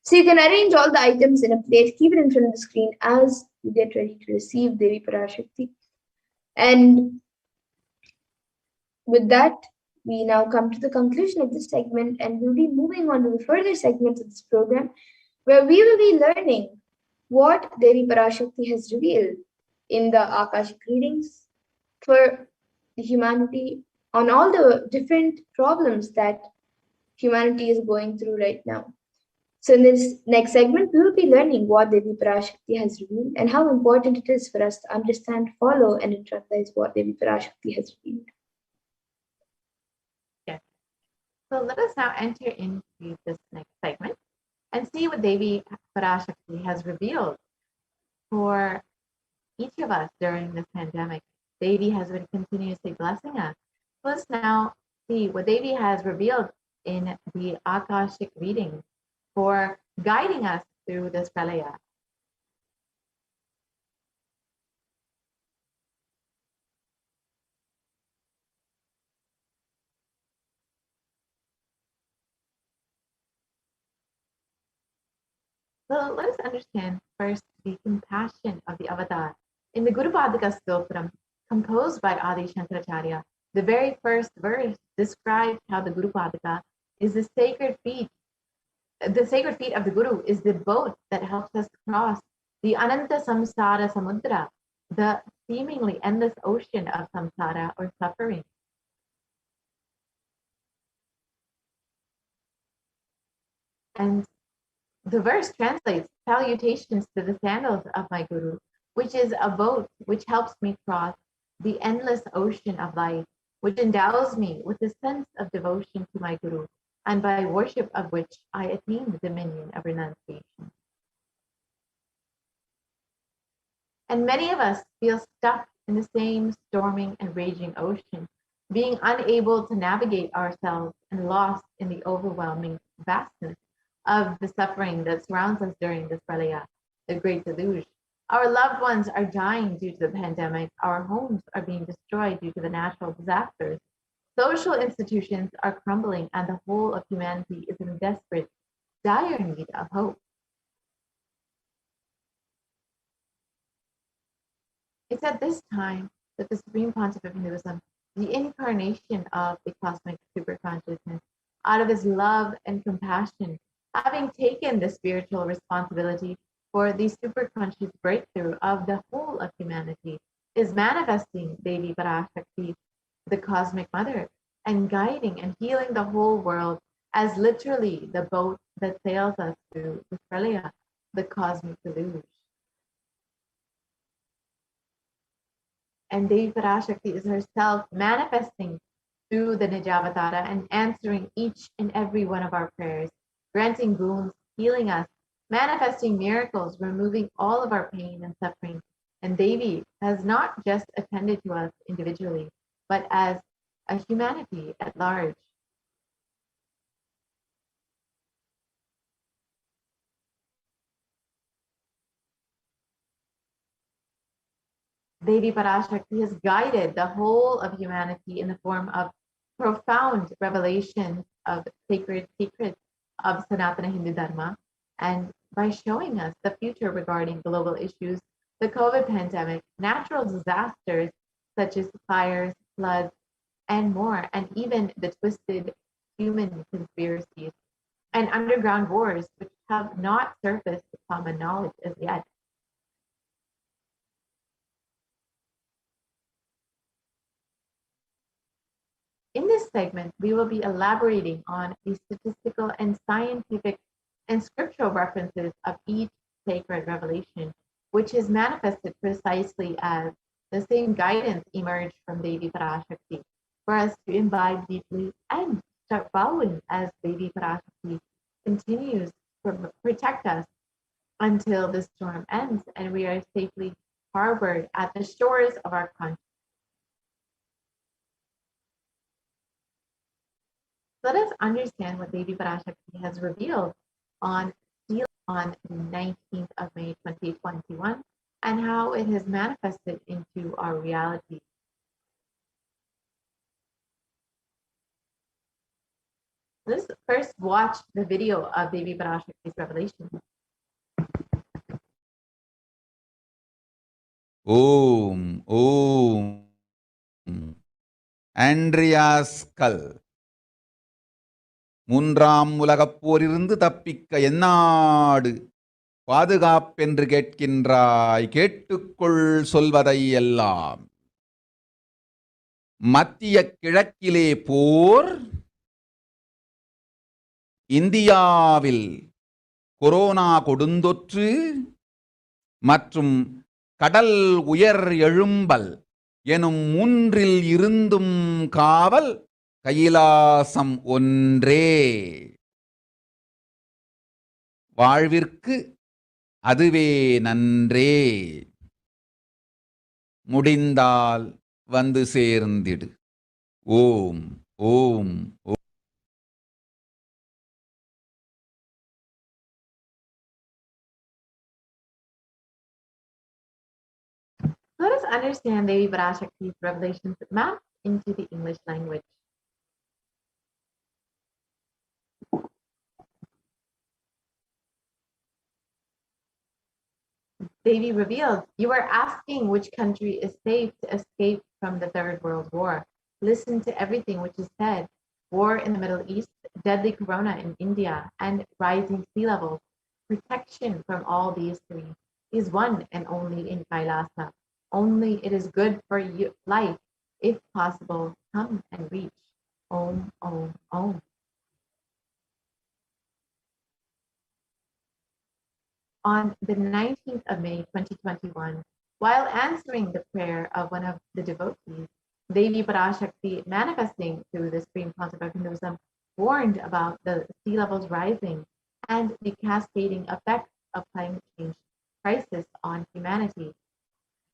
So you can arrange all the items in a plate, keep it in front of the screen as you get ready to receive Devi Parashakti. And with that, we now come to the conclusion of this segment, and we'll be moving on to the further segments of this program, where we will be learning what Devi Parashakti has revealed in the Akashic readings for humanity on all the different problems that humanity is going through right now. So in this next segment, we will be learning what Devi Parashakti has revealed and how important it is for us to understand, follow, and internalize what Devi Parashakti has revealed. Yes. So let us now enter into this next segment and see what Devi Parashakti has revealed for each of us during this pandemic. Devi has been continuously blessing us. Let's now see what Devi has revealed in the Akashic readings for guiding us through this pralaya. So let us understand first the compassion of the avatar. In the Guru Padaka Stotram, composed by Adi Shankaracharya, the very first verse describes how the Guru Padaka is the sacred feet. The sacred feet of the Guru is the boat that helps us cross the Ananta Samsara Samudra, the seemingly endless ocean of samsara or suffering. And the verse translates salutations to the sandals of my Guru, which is a boat which helps me cross the endless ocean of life, which endows me with a sense of devotion to my Guru, and by worship of which I attain the dominion of renunciation. And many of us feel stuck in the same storming and raging ocean, being unable to navigate ourselves and lost in the overwhelming vastness of the suffering that surrounds us during this pralaya, the great deluge. Our loved ones are dying due to the pandemic. Our homes are being destroyed due to the natural disasters. Social institutions are crumbling, and the whole of humanity is in desperate, dire need of hope. It's at this time that the Supreme Pontiff of Hinduism, the incarnation of the cosmic superconsciousness, out of his love and compassion, having taken the spiritual responsibility for the superconscious breakthrough of the whole of humanity, is manifesting Devi Parashakti, the cosmic mother, and guiding and healing the whole world as literally the boat that sails us through the pralaya, the cosmic deluge. And Devi Parashakti is herself manifesting through the Nijavatara and answering each and every one of our prayers, granting boons, healing us, manifesting miracles, removing all of our pain and suffering. And Devi has not just attended to us individually, but as a humanity at large. Devi Parashakti has guided the whole of humanity in the form of profound revelations of sacred secrets of Sanatana Hindu Dharma, and by showing us the future regarding global issues, the COVID pandemic, natural disasters such as fires, floods, and more, and even the twisted human conspiracies and underground wars which have not surfaced to common knowledge as yet. In this segment, we will be elaborating on the statistical and scientific and scriptural references of each sacred revelation, which is manifested precisely as the same guidance emerged from Devi Parashakti for us to imbibe deeply and start following as Devi Parashakti continues to protect us until the storm ends and we are safely harbored at the shores of our country. Let us understand what Devi Parashakti has revealed on 19th of May 2021 and how it has manifested into our reality. Let's first watch the video of Devi Parashakti's revelation. Om, Om. Andreas Kull. மூன்றாம் உலகப் போரிலிருந்து தப்பிக்க எந்நாடு பாதுகாப்பென்று கேட்கின்றாய், கேட்டுக்கொள் சொல்வதை எல்லாம். மத்திய கிழக்கிலே போர், இந்தியாவில் corona கொடுந்தொற்று மற்றும் கடல் உயர் எழும்பல் எனும் மூன்றில் இருந்தும் காவல் கைலாசம் ஒன்றே. வாழ்விற்கு அதுவே நன்றே. முடிந்தால் வந்து சேர்ந்திடு. ஓம் ஓம் ஓம். understand Devi Parashakti's revelations mapped into the English language. Devi revealed, "You are asking which country is safe to escape from the Third World War. Listen to everything which is said. War in the Middle East, deadly corona in India, and rising sea levels. Protection from all these three is one and only in Kailasa. Only it is good for you, life. If possible, come and reach. Om, Om, Om." On the 19th of May, 2021, while answering the prayer of one of the devotees, Devi Parashakti, manifesting through the Supreme Concept of Hinduism, warned about the sea levels rising and the cascading effects of climate change crisis on humanity.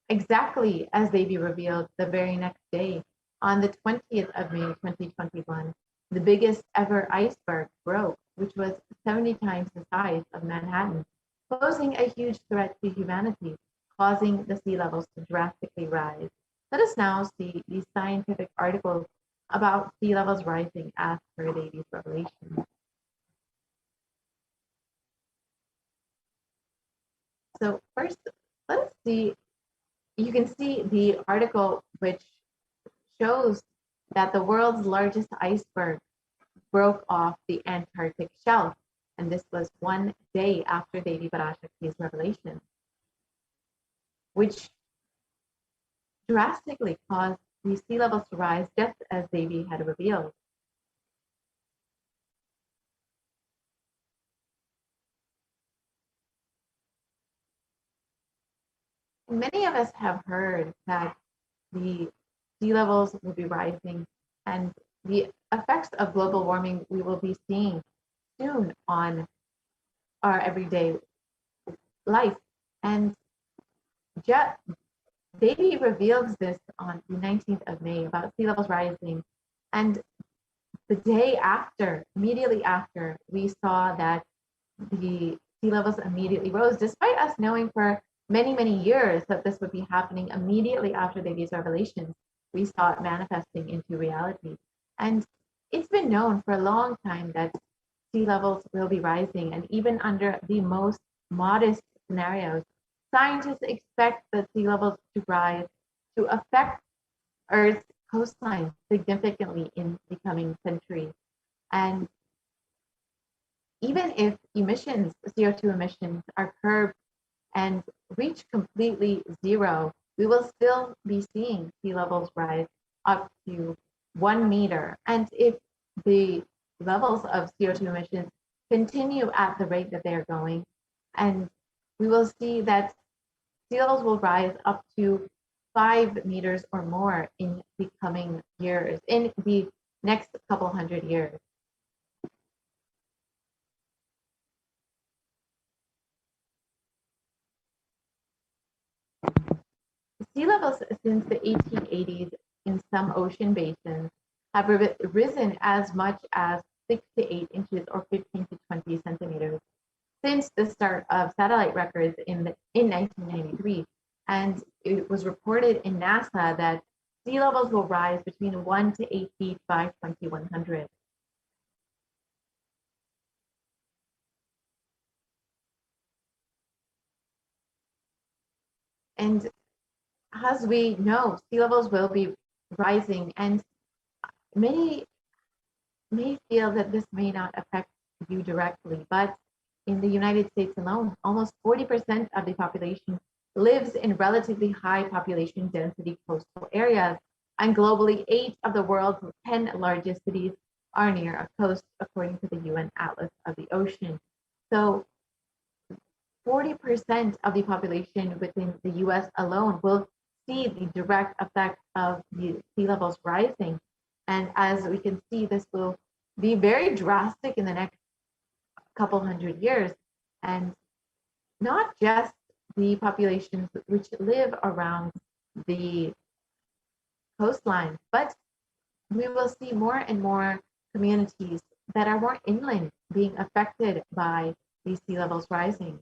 Exactly as Devi revealed the very next day, on the 20th of May, 2021, the biggest ever iceberg broke, which was 70 times the size of Manhattan, posing a huge threat to humanity, causing the sea levels to drastically rise. Let us now see the scientific articles about sea levels rising as per Devi's revelation. So first, let's see, you can see the article which shows that the world's largest iceberg broke off the Antarctic shelf. And this was one day after Devi Parashakti's revelation, which drastically caused the sea levels to rise just as Devi had revealed. Many of us have heard that the sea levels will be rising and the effects of global warming we will be seeing soon on our everyday life. And Devi reveals this on the 19th of May about sea levels rising. And the day after, immediately after, we saw that the sea levels immediately rose, despite us knowing for many, many years that this would be happening immediately after Devi's revelations. We saw it manifesting into reality. And it's been known for a long time that sea levels will be rising. And even under the most modest scenarios, scientists expect the sea levels to rise to affect Earth's coastline significantly in the coming century. And even if emissions, CO2 emissions, are curbed and reach completely zero, we will still be seeing sea levels rise up to 1 meter. And if the levels of CO2 emissions continue at the rate that they are going, and we will see that sea levels will rise up to 5 meters or more in the coming years, in the next couple hundred years. Sea levels since the 1880s in some ocean basins have risen as much as 6 to 8 inches or 15 to 20 centimeters since the start of satellite records in 1993. And it was reported in NASA that sea levels will rise between 1 to 8 feet by 2100. And as we know, sea levels will be rising, and many may feel that this may not affect you directly, but in the United States alone, almost 40% of the population lives in relatively high population density coastal areas, and globally, 8 of the world's 10 largest cities are near a coast, according to the UN Atlas of the Ocean. So 40% of the population within the US alone will see the direct effect of the sea levels rising. And as we can see, this will be very drastic in the next couple hundred years. And not just the populations which live around the coastline, but we will see more and more communities that are more inland being affected by these sea levels rising.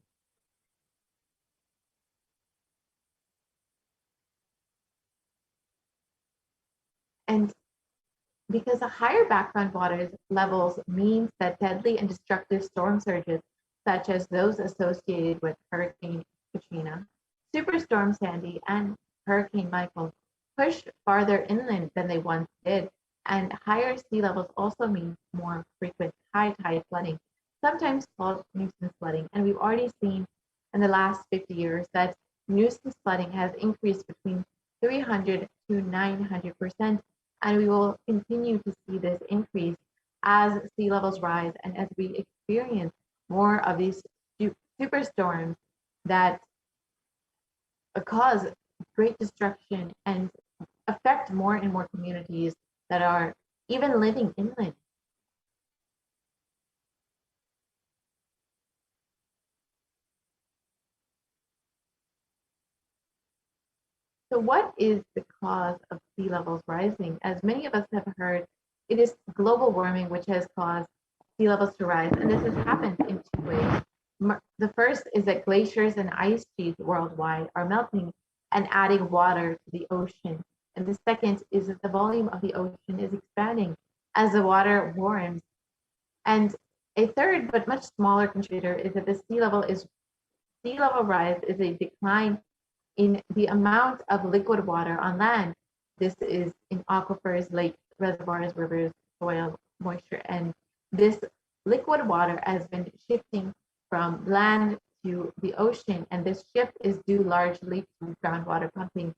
And because the higher background water levels means that deadly and destructive storm surges, such as those associated with Hurricane Katrina, Superstorm Sandy, and Hurricane Michael, push farther inland than they once did. And higher sea levels also mean more frequent high tide flooding, sometimes called nuisance flooding. And we've already seen in the last 50 years that nuisance flooding has increased between 300 to 900%. And we will continue to see this increase as sea levels rise and as we experience more of these superstorms that cause great destruction and affect more and more communities that are even living inland. So what is the cause of sea levels rising? As many of us have heard, it is global warming which has caused sea levels to rise. And this has happened in two ways. The first is that glaciers and ice sheets worldwide are melting and adding water to the ocean. And the second is that the volume of the ocean is expanding as the water warms. And a third, but much smaller contributor, is that the sea level rise is a decline in the amount of liquid water on land. This is in aquifers, lakes, reservoirs, rivers, soil, moisture, and this liquid water has been shifting from land to the ocean, and this shift is due largely to groundwater pumping.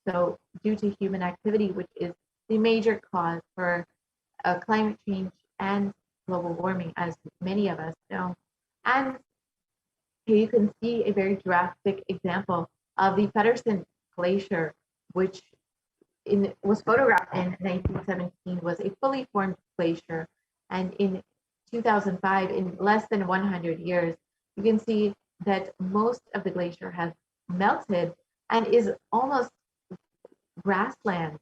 So due to human activity, which is the major cause for climate change and global warming, as many of us know. And here you can see a very drastic example of the Pedersen Glacier, which was photographed in 1917, was a fully formed glacier. And in 2005, in less than 100 years, you can see that most of the glacier has melted and is almost grassland.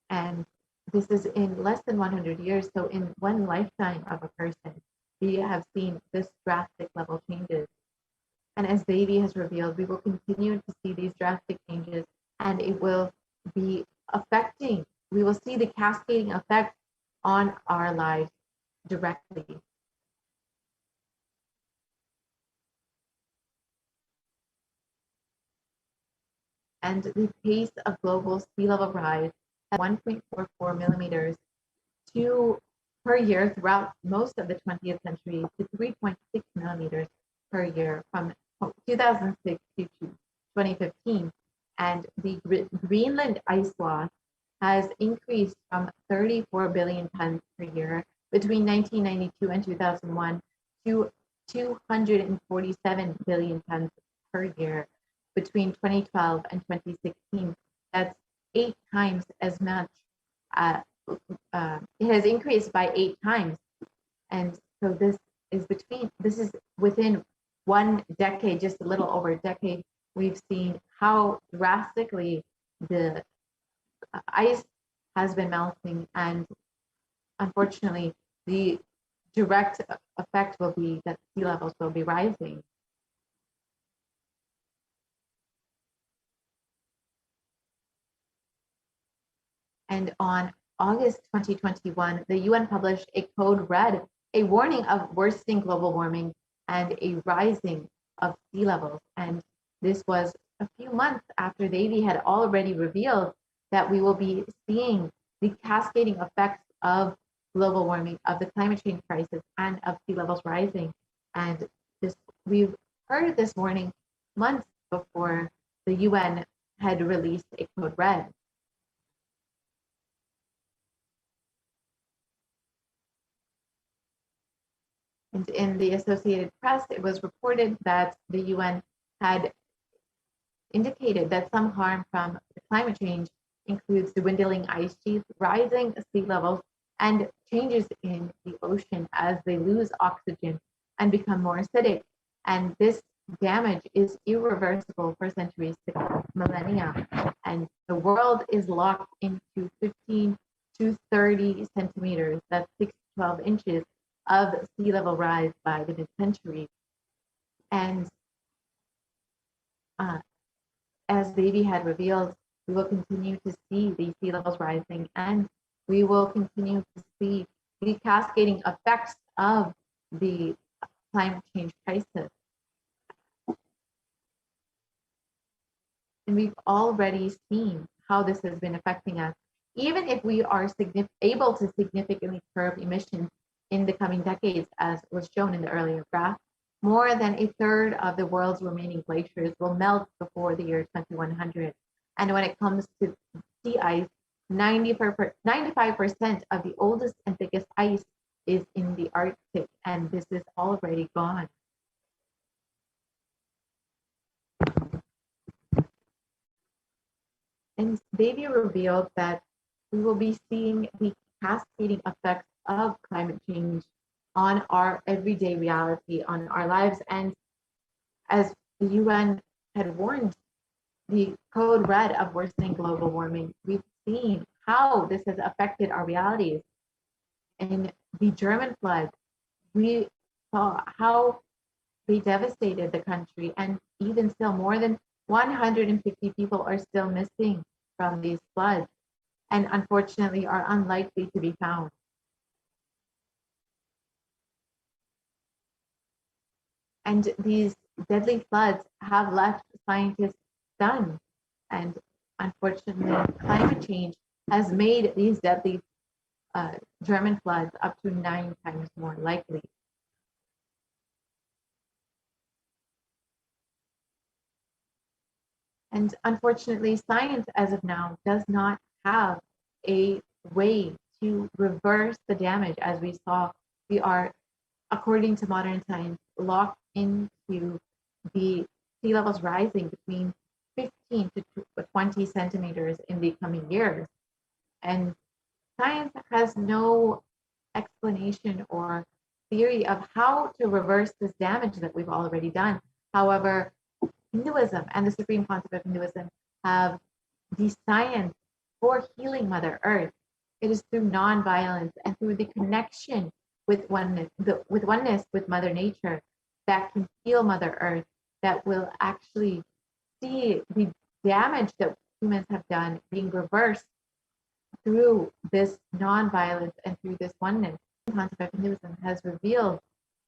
And this is in less than 100 years. So in one lifetime of a person, we have seen this drastic level changes. And as Devi has revealed, we will continue to see these drastic changes, and it will be affecting, we will see the cascading effect on our lives directly. And the pace of global sea level rise at 1.44 millimeters per year throughout most of the 20th century to 3.6 millimeters per year from 2006 to 2015. And the Greenland ice loss has increased from 34 billion tons per year between 1992 and 2001 to 247 billion tons per year between 2012 and 2016. That's 8 times as much. It has increased by 8 times. And so this is within 1 decade, just a little over a decade, we've seen how drastically the ice has been melting. And unfortunately, the direct effect will be that sea levels will be rising. And on August 2021, the UN published a code red, a warning of worsening global warming and a rising of sea levels. And this was a few months after Devi had already revealed that we will be seeing the cascading effects of global warming, of the climate change crisis, and of sea levels rising. And we've heard this warning months before the UN had released a code red. And in the Associated Press, it was reported that the UN had indicated that some harm from the climate change includes dwindling ice sheets, rising sea levels, and changes in the ocean as they lose oxygen and become more acidic. And this damage is irreversible for centuries to come, millennia. And the world is locked into 15 to 30 centimeters, that's 6 to 12 inches of sea level rise by the mid-century. And as Devi had revealed, we will continue to see the sea levels rising, and we will continue to see the cascading effects of the climate change crisis. And we've already seen how this has been affecting us. Even if we are able to significantly curb emissions in the coming decades, as was shown in the earlier graph, more than a third of the world's remaining glaciers will melt before the year 2100. And when it comes to sea ice, 95% of the oldest and thickest ice is in the Arctic, and this is already gone. And Davy revealed that we will be seeing the cascading effects of climate change on our everyday reality, on our lives. And as the UN had warned, the code red of worsening global warming, we've seen how this has affected our realities. In the German flood, we saw how they devastated the country, and even still, more than 150 people are still missing from these floods, and unfortunately are unlikely to be found. And these deadly floods have left scientists stunned, and unfortunately, climate change has made these deadly German floods up to 9 times more likely. And unfortunately, science as of now does not have a way to reverse the damage. As we saw, we are, according to modern science, locked into the sea levels rising between 15 to 20 centimeters in the coming years. And science has no explanation or theory of how to reverse this damage that we've already done. However, Hinduism and the supreme concept of Hinduism have the science for healing Mother Earth. It is through non-violence and through the connection with oneness, with Mother Nature, that can heal Mother Earth, that will actually see the damage that humans have done being reversed through this non-violence and through this oneness. The concept of Hinduism has revealed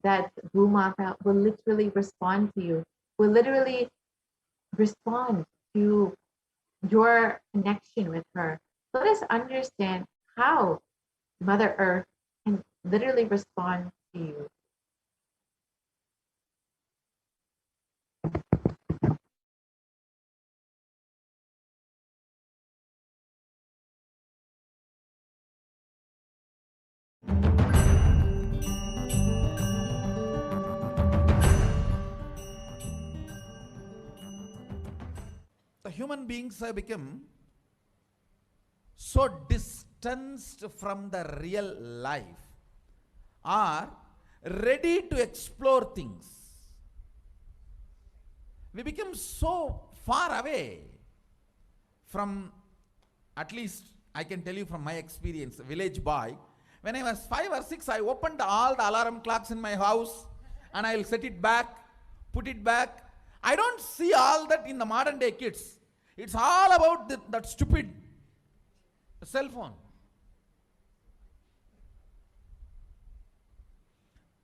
that Bhumata will literally respond to you, will literally respond to your connection with her. Let us understand how Mother Earth can literally respond to you. The human beings have become so distanced from the real life, are ready to explore things. We become so far away from, at least I can tell you from my experience, village boy. When I was 5 or 6, I opened all the alarm clocks in my house and I'll set it back, put it back. I don't see all that in the modern day kids. It's all about that stupid cell phone.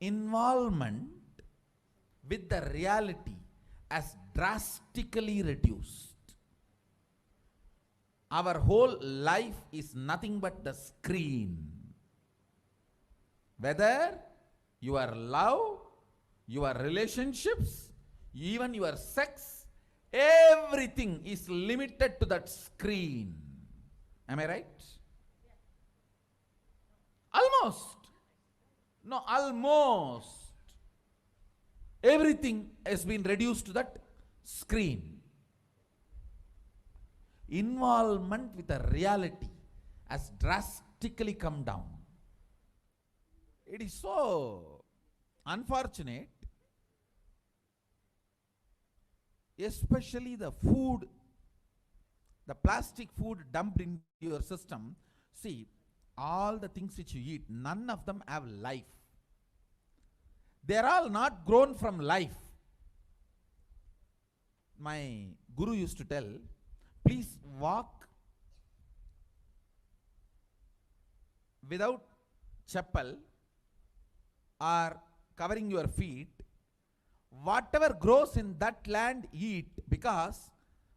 Involvement with the reality has drastically reduced. Our whole life is nothing but the screen. Whether your love, your relationships, even your sex, everything is limited to that screen. Am I right? Almost. No, almost. Everything has been reduced to that screen. Involvement with the reality has drastically come down. It is so unfortunate, especially the food, the plastic food dumped into your system. See, all the things which you eat, none of them have life. They are all not grown from life. My guru used to tell, please walk without chappal or covering your feet. Whatever grows in that land, eat, because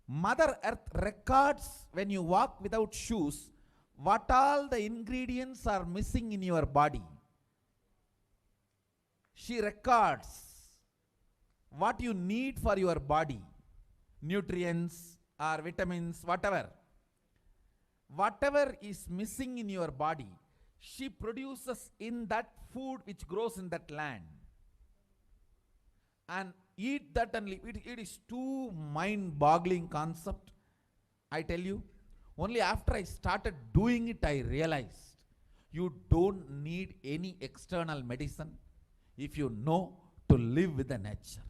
Mother Earth records when you walk without shoes what all the ingredients are missing in your body. She records what you need for your body, nutrients or vitamins, whatever. Whatever is missing in your body, she produces in that food which grows in that land. And eat that and live. It is too mind-boggling concept. I tell you, only after I started doing it, I realized you don't need any external medicine if you know to live with the nature.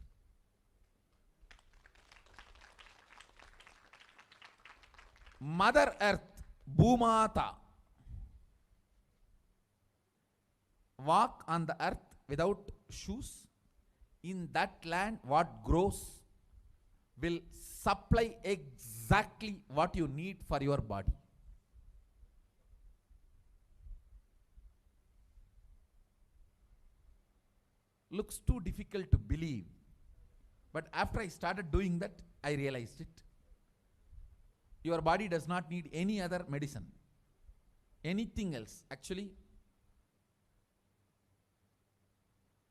Mother Earth, Bhumata, walk on the earth without shoes. In that land, what grows will supply exactly what you need for your body. Looks too difficult to believe, but after I started doing that, I realized it. Your body does not need any other medicine, anything else. Actually,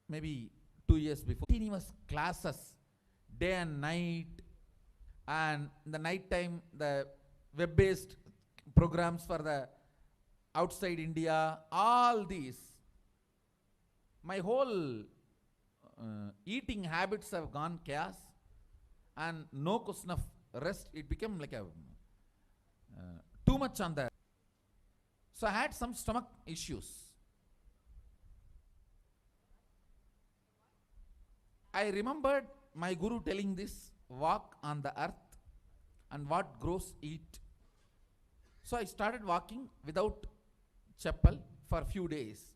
maybe 2 years before, continuous classes, day and night, and in the night time, the web-based programs for the outside India, all these. My whole eating habits have gone chaos, and no question of rest. It became like a too much on the. So I had some stomach issues. I remembered my guru telling this, walk on the earth and what grows eat. So I started walking without chappal for a few days.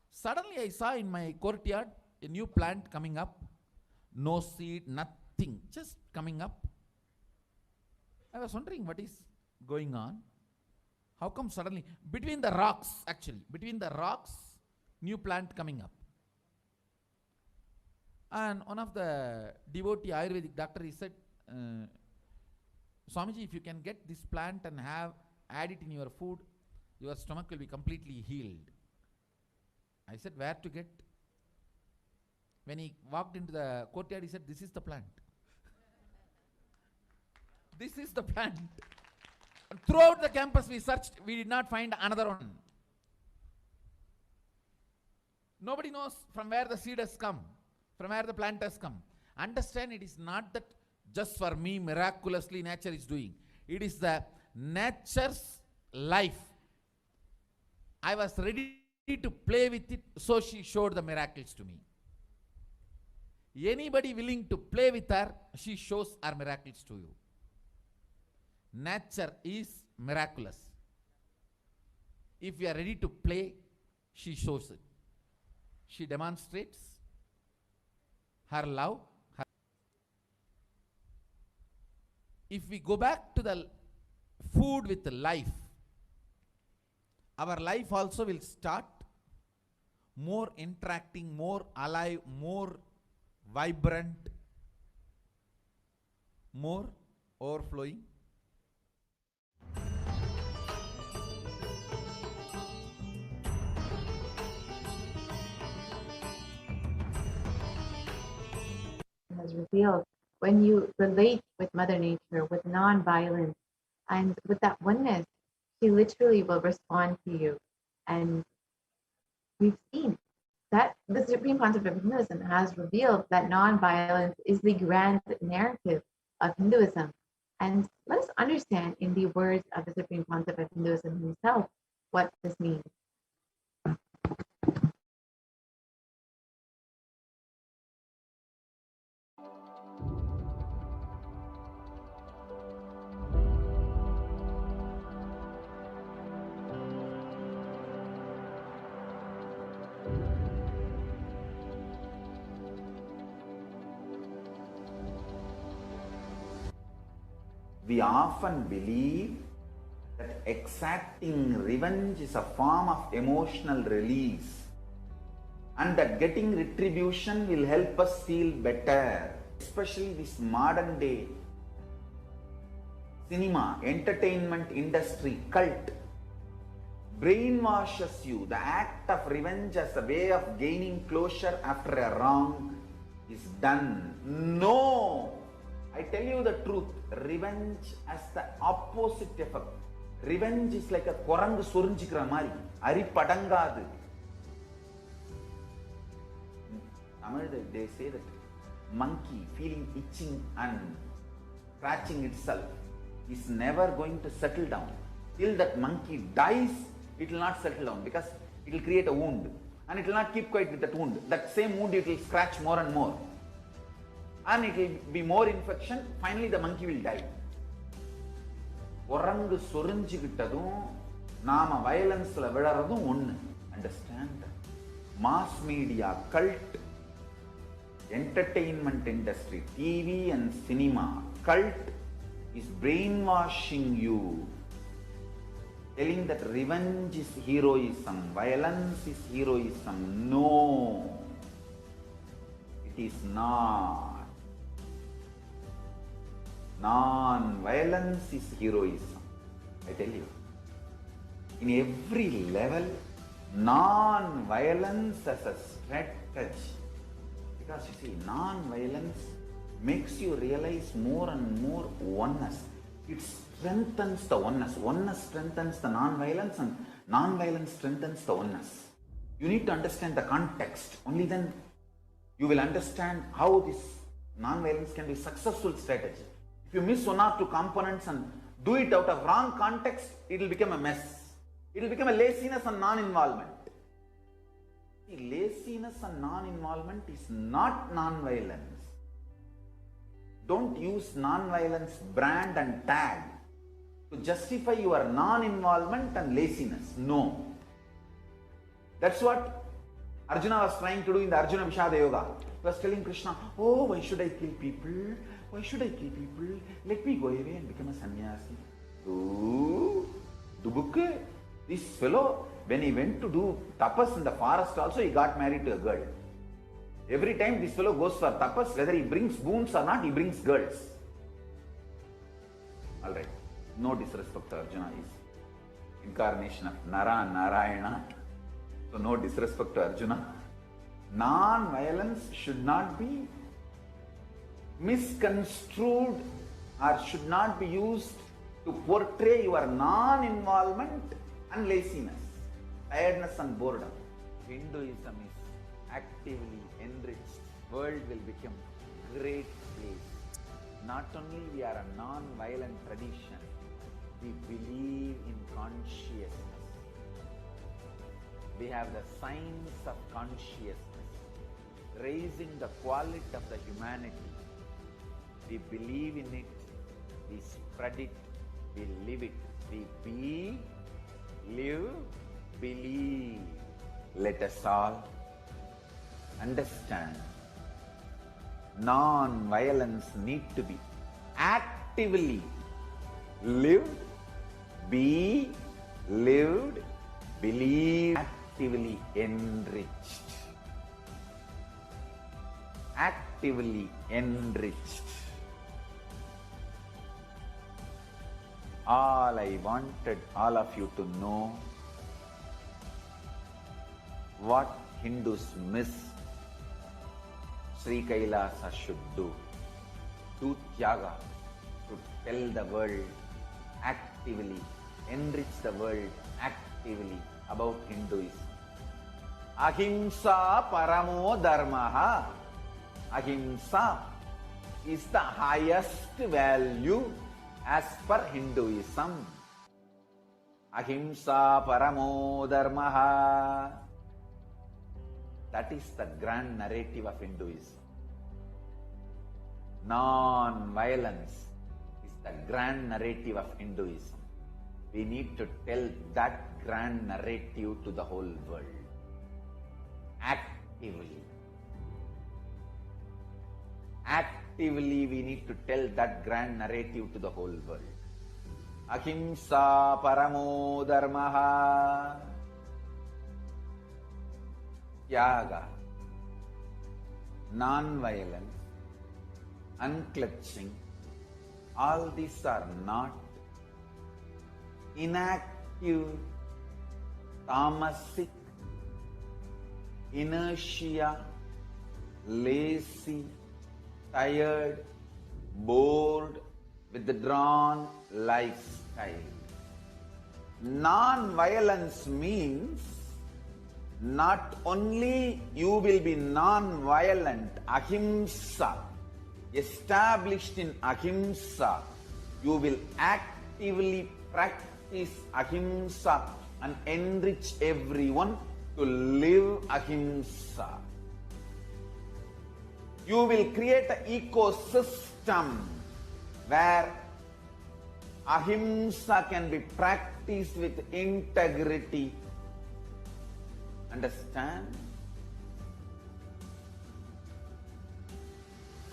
Suddenly I saw in my courtyard a new plant coming up. No seed, nothing, just coming up. I was wondering what is going on. How come suddenly, between the rocks actually, between the rocks, new plant coming up. And one of the devotee Ayurvedic doctor, he said, Swamiji, if you can get this plant and add it in your food, your stomach will be completely healed. I said, where to get? When he walked into the courtyard, he said, this is the plant. This is the plant. And throughout the campus we searched, we did not find another one. Nobody knows from where the seed has come, from where the plant has come. Understand, it is not that just for me miraculously nature is doing. It is the nature's life. I was ready to play with it, so she showed the miracles to me. Anybody willing to play with her, she shows her miracles to you. Nature is miraculous. If we are ready to play, she shows it. She demonstrates her love. If we go back to the food with the life, our life also will start more interacting, more alive, more vibrant, more overflowing. Has revealed when you relate with Mother Nature with non-violence and with that oneness, she literally will respond to you. And we've seen that the supreme concept of Hinduism has revealed that non-violence is the grand narrative of Hinduism. And let us understand in the words of the supreme concept of Hinduism himself what this means. We often believe that exacting revenge is a form of emotional release and that getting retribution will help us feel better. Especially this modern day cinema, entertainment industry, cult brainwashes you. The act of revenge as a way of gaining closure after a wrong is done. No! I tell you the truth. Revenge has the opposite effect. Revenge is like a korangu sorinjikra mari. Ari padangadu. Tamil, they say that monkey feeling itching and scratching itself is never going to settle down. Till that monkey dies, it will not settle down because it will create a wound and it will not keep quiet with that wound. That same wound it will scratch more and more and it will be more infection. Finally the monkey will die. Orangu sorinjikittadum nama violence la vilaradum onnu. Understand? Mass media, cult, entertainment industry, TV and cinema, cult is brainwashing you, telling that revenge is heroism, violence is heroism. No, it is not. Non-violence is heroism. I tell you, in every level, non-violence as a strategy. Because you see, non-violence makes you realize more and more oneness. It strengthens the oneness. Oneness strengthens the non-violence and non-violence strengthens the oneness. You need to understand the context. Only then you will understand how this non-violence can be a successful strategy. If you miss one or two components and do it out of wrong context, it will become a mess. It will become a laziness and non-involvement. Laziness and non-involvement is not non-violence. Don't use non-violence brand and tag to justify your non-involvement and laziness. No. That's what Arjuna was trying to do in the Arjuna Vishada Yoga. He was telling Krishna, oh, why should I kill people? Why should I kill people? Let me go away and become a sannyasi. Oh, Dubukke, this fellow, when he went to do tapas in the forest also, he got married to a girl. Every time this fellow goes for tapas, whether he brings boons or not, he brings girls. Alright, no disrespect to Arjuna, is incarnation of Nara and Narayana. So no disrespect to Arjuna. Non-violence should not be misconstrued or should not be used to portray your non-involvement and laziness, tiredness and boredom. Hinduism is actively enriched. World will become great place. Not only we are a non-violent tradition, we believe in consciousness. We have the science of consciousness, raising the quality of the humanity. We believe in it, we spread it, we live it. We be, live, believe. Let us all understand, non-violence need to be actively lived, be lived, believe, actively enriched. Actively enriched. All I wanted all of you to know what Hindus miss, Sri Kailasa should do Tyaga, to tell the world actively, enrich the world actively about Hinduism. Ahimsa paramo dharmaha. Ahimsa is the highest value as per Hinduism. Ahimsa paramo dharmaha. That is the grand narrative of Hinduism. Non-violence is the grand narrative of Hinduism. We need to tell that grand narrative to the whole world. Actively. Actively. actively we need to tell that grand narrative to the whole world. Ahimsa paramo dharmaha. Tyaga, non-violence, unclutching, all these are not inactive, tamasic, inertia, lazy, tired, bored, withdrawn lifestyle. Non-violence means not only you will be non-violent, ahimsa, established in ahimsa, you will actively practice ahimsa and enrich everyone to live ahimsa. You will create an ecosystem where ahimsa can be practiced with integrity. Understand?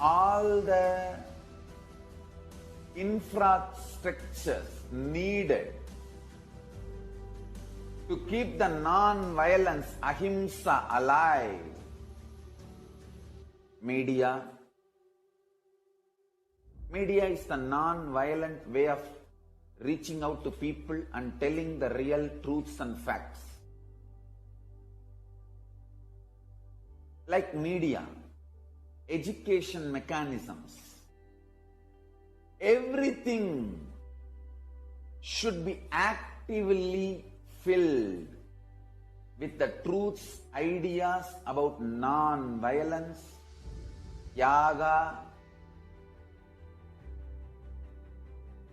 All the infrastructures needed to keep the non-violence ahimsa alive. Media is the non-violent way of reaching out to people and telling the real truths and facts. Like media, education mechanisms, everything should be actively filled with the truths, ideas about non-violence, yaga,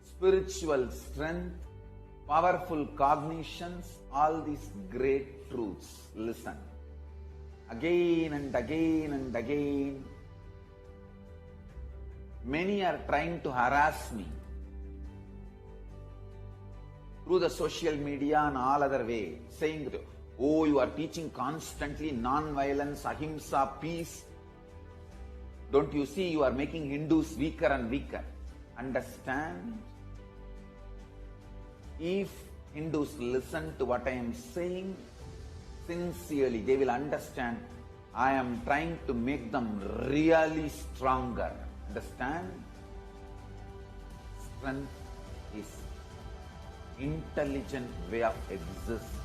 spiritual strength, powerful cognitions, all these great truths. Listen. Again and again and again. Many are trying to harass me through the social media and all other way, saying, oh, you are teaching constantly non-violence, ahimsa, peace. Don't you see you are making Hindus weaker and weaker? Understand? If Hindus listen to what I am saying sincerely, they will understand I am trying to make them really stronger. Understand? Strength is intelligent way of existing.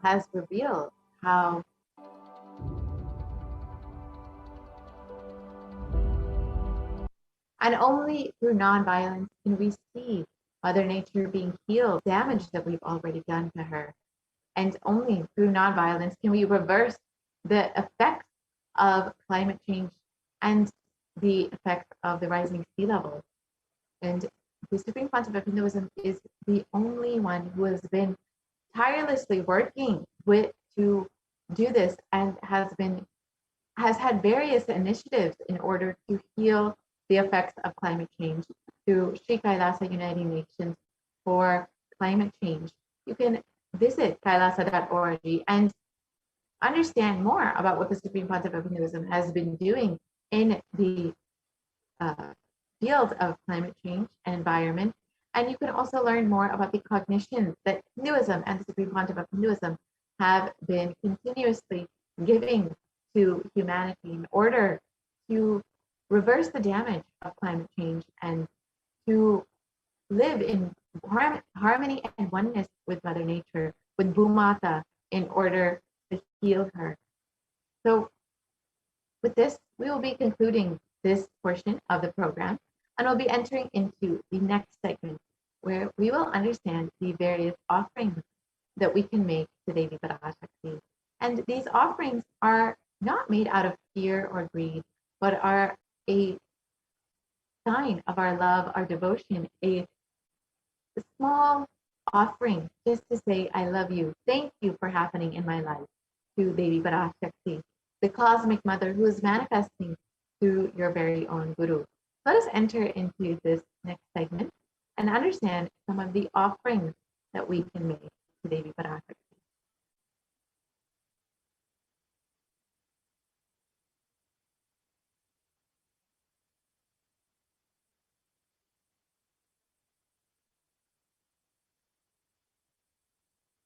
Has revealed how and only through nonviolence can we see Mother Nature being healed, damage that we've already done to her. And only through nonviolence can we reverse the effects of climate change and the effects of the rising sea level. And the Supreme Pontiff of Hinduism is the only one who has been tirelessly working to do this and has had various initiatives in order to heal the effects of climate change through Sri Kailasa Uniting Nations for Climate Change. You can visit kailasa.org and understand more about what the Supreme Pontiff of Hinduism has been doing in the field of climate change and environment. And you can also learn more about the cognitions that Hinduism and the Supreme Pontiff of Hinduism have been continuously giving to humanity in order to reverse the damage of climate change and to live in harmony and oneness with Mother Nature, with Bhumata, in order to heal her. So with this, we will be concluding this portion of the program, and we'll be entering into the next segment, where we will understand the various offerings that we can make to Devi Parashakti. And these offerings are not made out of fear or greed, but are a sign of our love, our devotion, a small offering just to say, I love you. Thank you for happening in my life, to Devi Parashakti, the cosmic mother who is manifesting through your very own Guru. Let us enter into this next segment and understand some of the offerings that we can make to Devi Parashakti.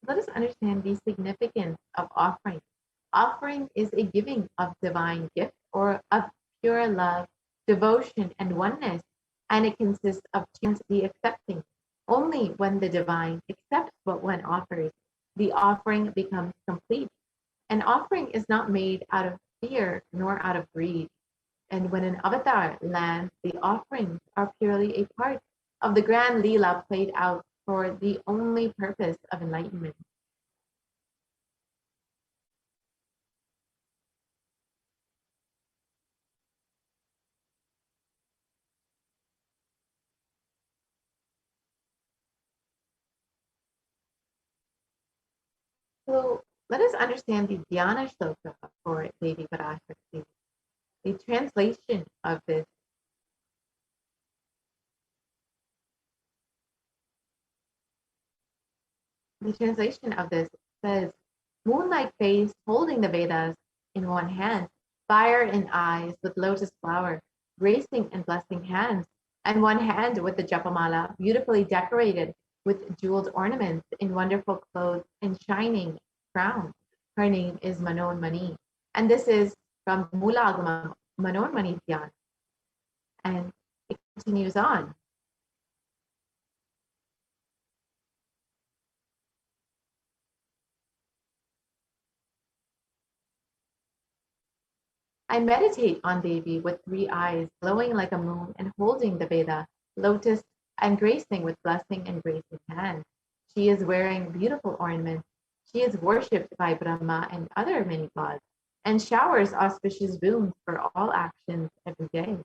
Let us understand the significance of offering. Offering is a giving of divine gift or of pure love, devotion, and oneness, and it consists of the accepting. Only when the divine accepts what one offers, the offering becomes complete. An offering is not made out of fear nor out of greed. And when an avatar lands, the offerings are purely a part of the grand Leela played out for the only purpose of enlightenment. So let us understand the Dhyana Shloka for Devi Parashakti. The translation of this says, moonlight face holding the Vedas in one hand, fire in eyes with lotus flower, gracing and blessing hands, and one hand with the Japamala, beautifully decorated with jeweled ornaments in wonderful clothes and shining crown. Her name is Manon Mani. And this is from Mulagama Manon Mani Dhyan. And it continues on. I meditate on Devi with 3 eyes, glowing like a moon and holding the Veda, lotus, and gracing with blessing and gracing hands. She is wearing beautiful ornaments. She is worshipped by Brahma and other many gods, and showers auspicious boons for all actions every day.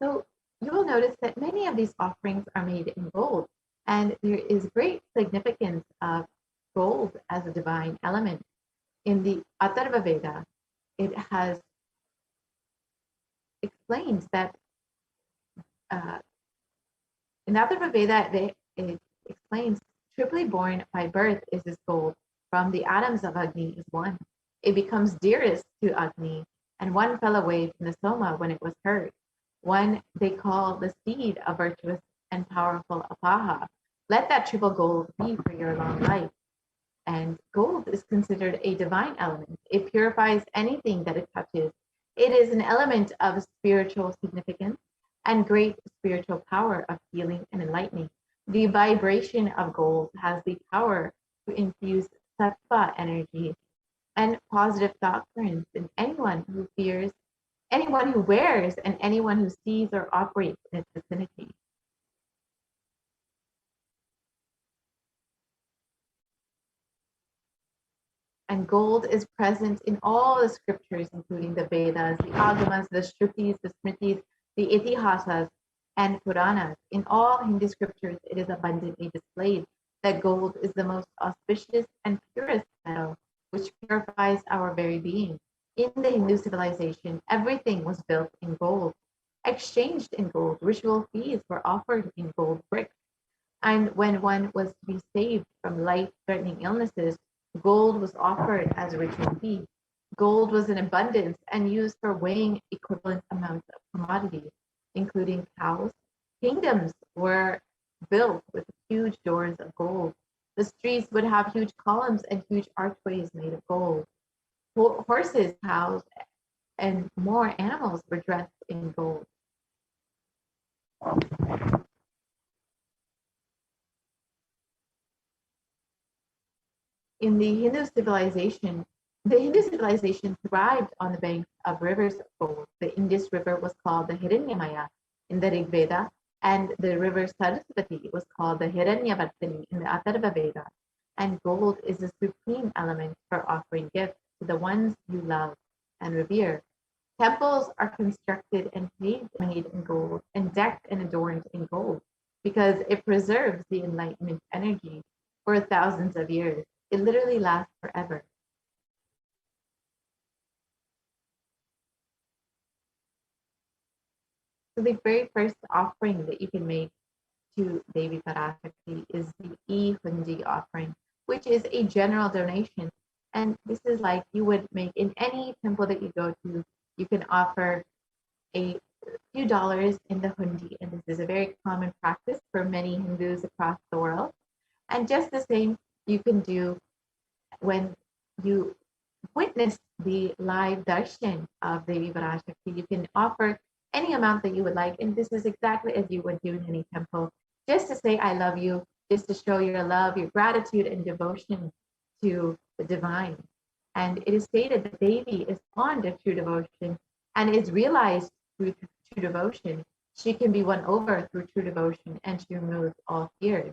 So you will notice that many of these offerings are made in gold, and there is great significance of gold as a divine element. In the Atharva Veda, it has explained that in the Atharva Veda, it explains triply born by birth is this gold. From the atoms of Agni is one. It becomes dearest to Agni, and one fell away from the Soma when it was heard. One they call the seed of virtuous and powerful Apaha. Let that triple gold be for your long life. And gold is considered a divine element. It purifies anything that it touches. It is an element of spiritual significance and great spiritual power of healing and enlightening. The vibration of gold has the power to infuse sattva energy and positive thought currents in anyone who fears, anyone who wears, and anyone who sees or operates in its vicinity. And gold is present in all the scriptures, including the Vedas, the Agamas, the Shrutis, the Smritis, the Itihasas, and Puranas. In all Hindu scriptures, it is abundantly displayed that gold is the most auspicious and purest metal, which purifies our very being. In the Hindu civilization, everything was built in gold, exchanged in gold. Ritual feasts were offered in gold bricks. And when one was to be saved from life-threatening illnesses, gold was offered as a ritual fee. Gold was in abundance and used for weighing equivalent amounts of commodities, including cows. Kingdoms were built with huge doors of gold. The streets would have huge columns and huge archways made of gold. Horses, cows, and more animals were dressed in gold. In the Hindu civilization thrived on the banks of rivers of gold. The Indus River was called the Hiranyamaya in the Rig Veda, and the river Saraswati was called the Hiranyavartini in the Atharva Veda. And gold is the supreme element for offering gifts to the ones you love and revere. Temples are constructed and made in gold and decked and adorned in gold because it preserves the enlightenment energy for thousands of years. It literally lasts forever. So the very first offering that you can make to Devi Parashakti is the E-Hundi offering, which is a general donation. And this is like you would make in any temple that you go to. You can offer a few dollars in the hundi, and this is a very common practice for many Hindus across the world. And just the same you can do when you witness the live darshan of Devi Parashakti. You can offer any amount that you would like, and this is exactly as you would do in any temple, just to say I love you, just to show your love, your gratitude and devotion to the divine. And it is stated that Devi is fond of true devotion and is realized through true devotion. She can be won over through true devotion, and she removes all fears.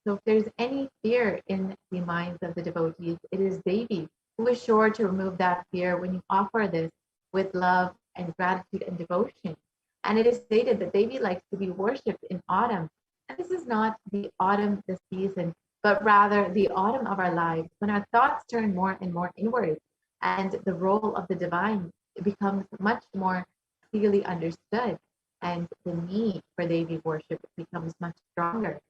So if there's any fear in the minds of the devotees, it is Devi who is sure to remove that fear when you offer this with love and gratitude and devotion. And it is stated that Devi likes to be worshipped in autumn. And this is not the autumn, the season, but rather the autumn of our lives, when our thoughts turn more and more inward, and the role of the divine becomes much more clearly understood, and the need for Devi worship becomes much stronger.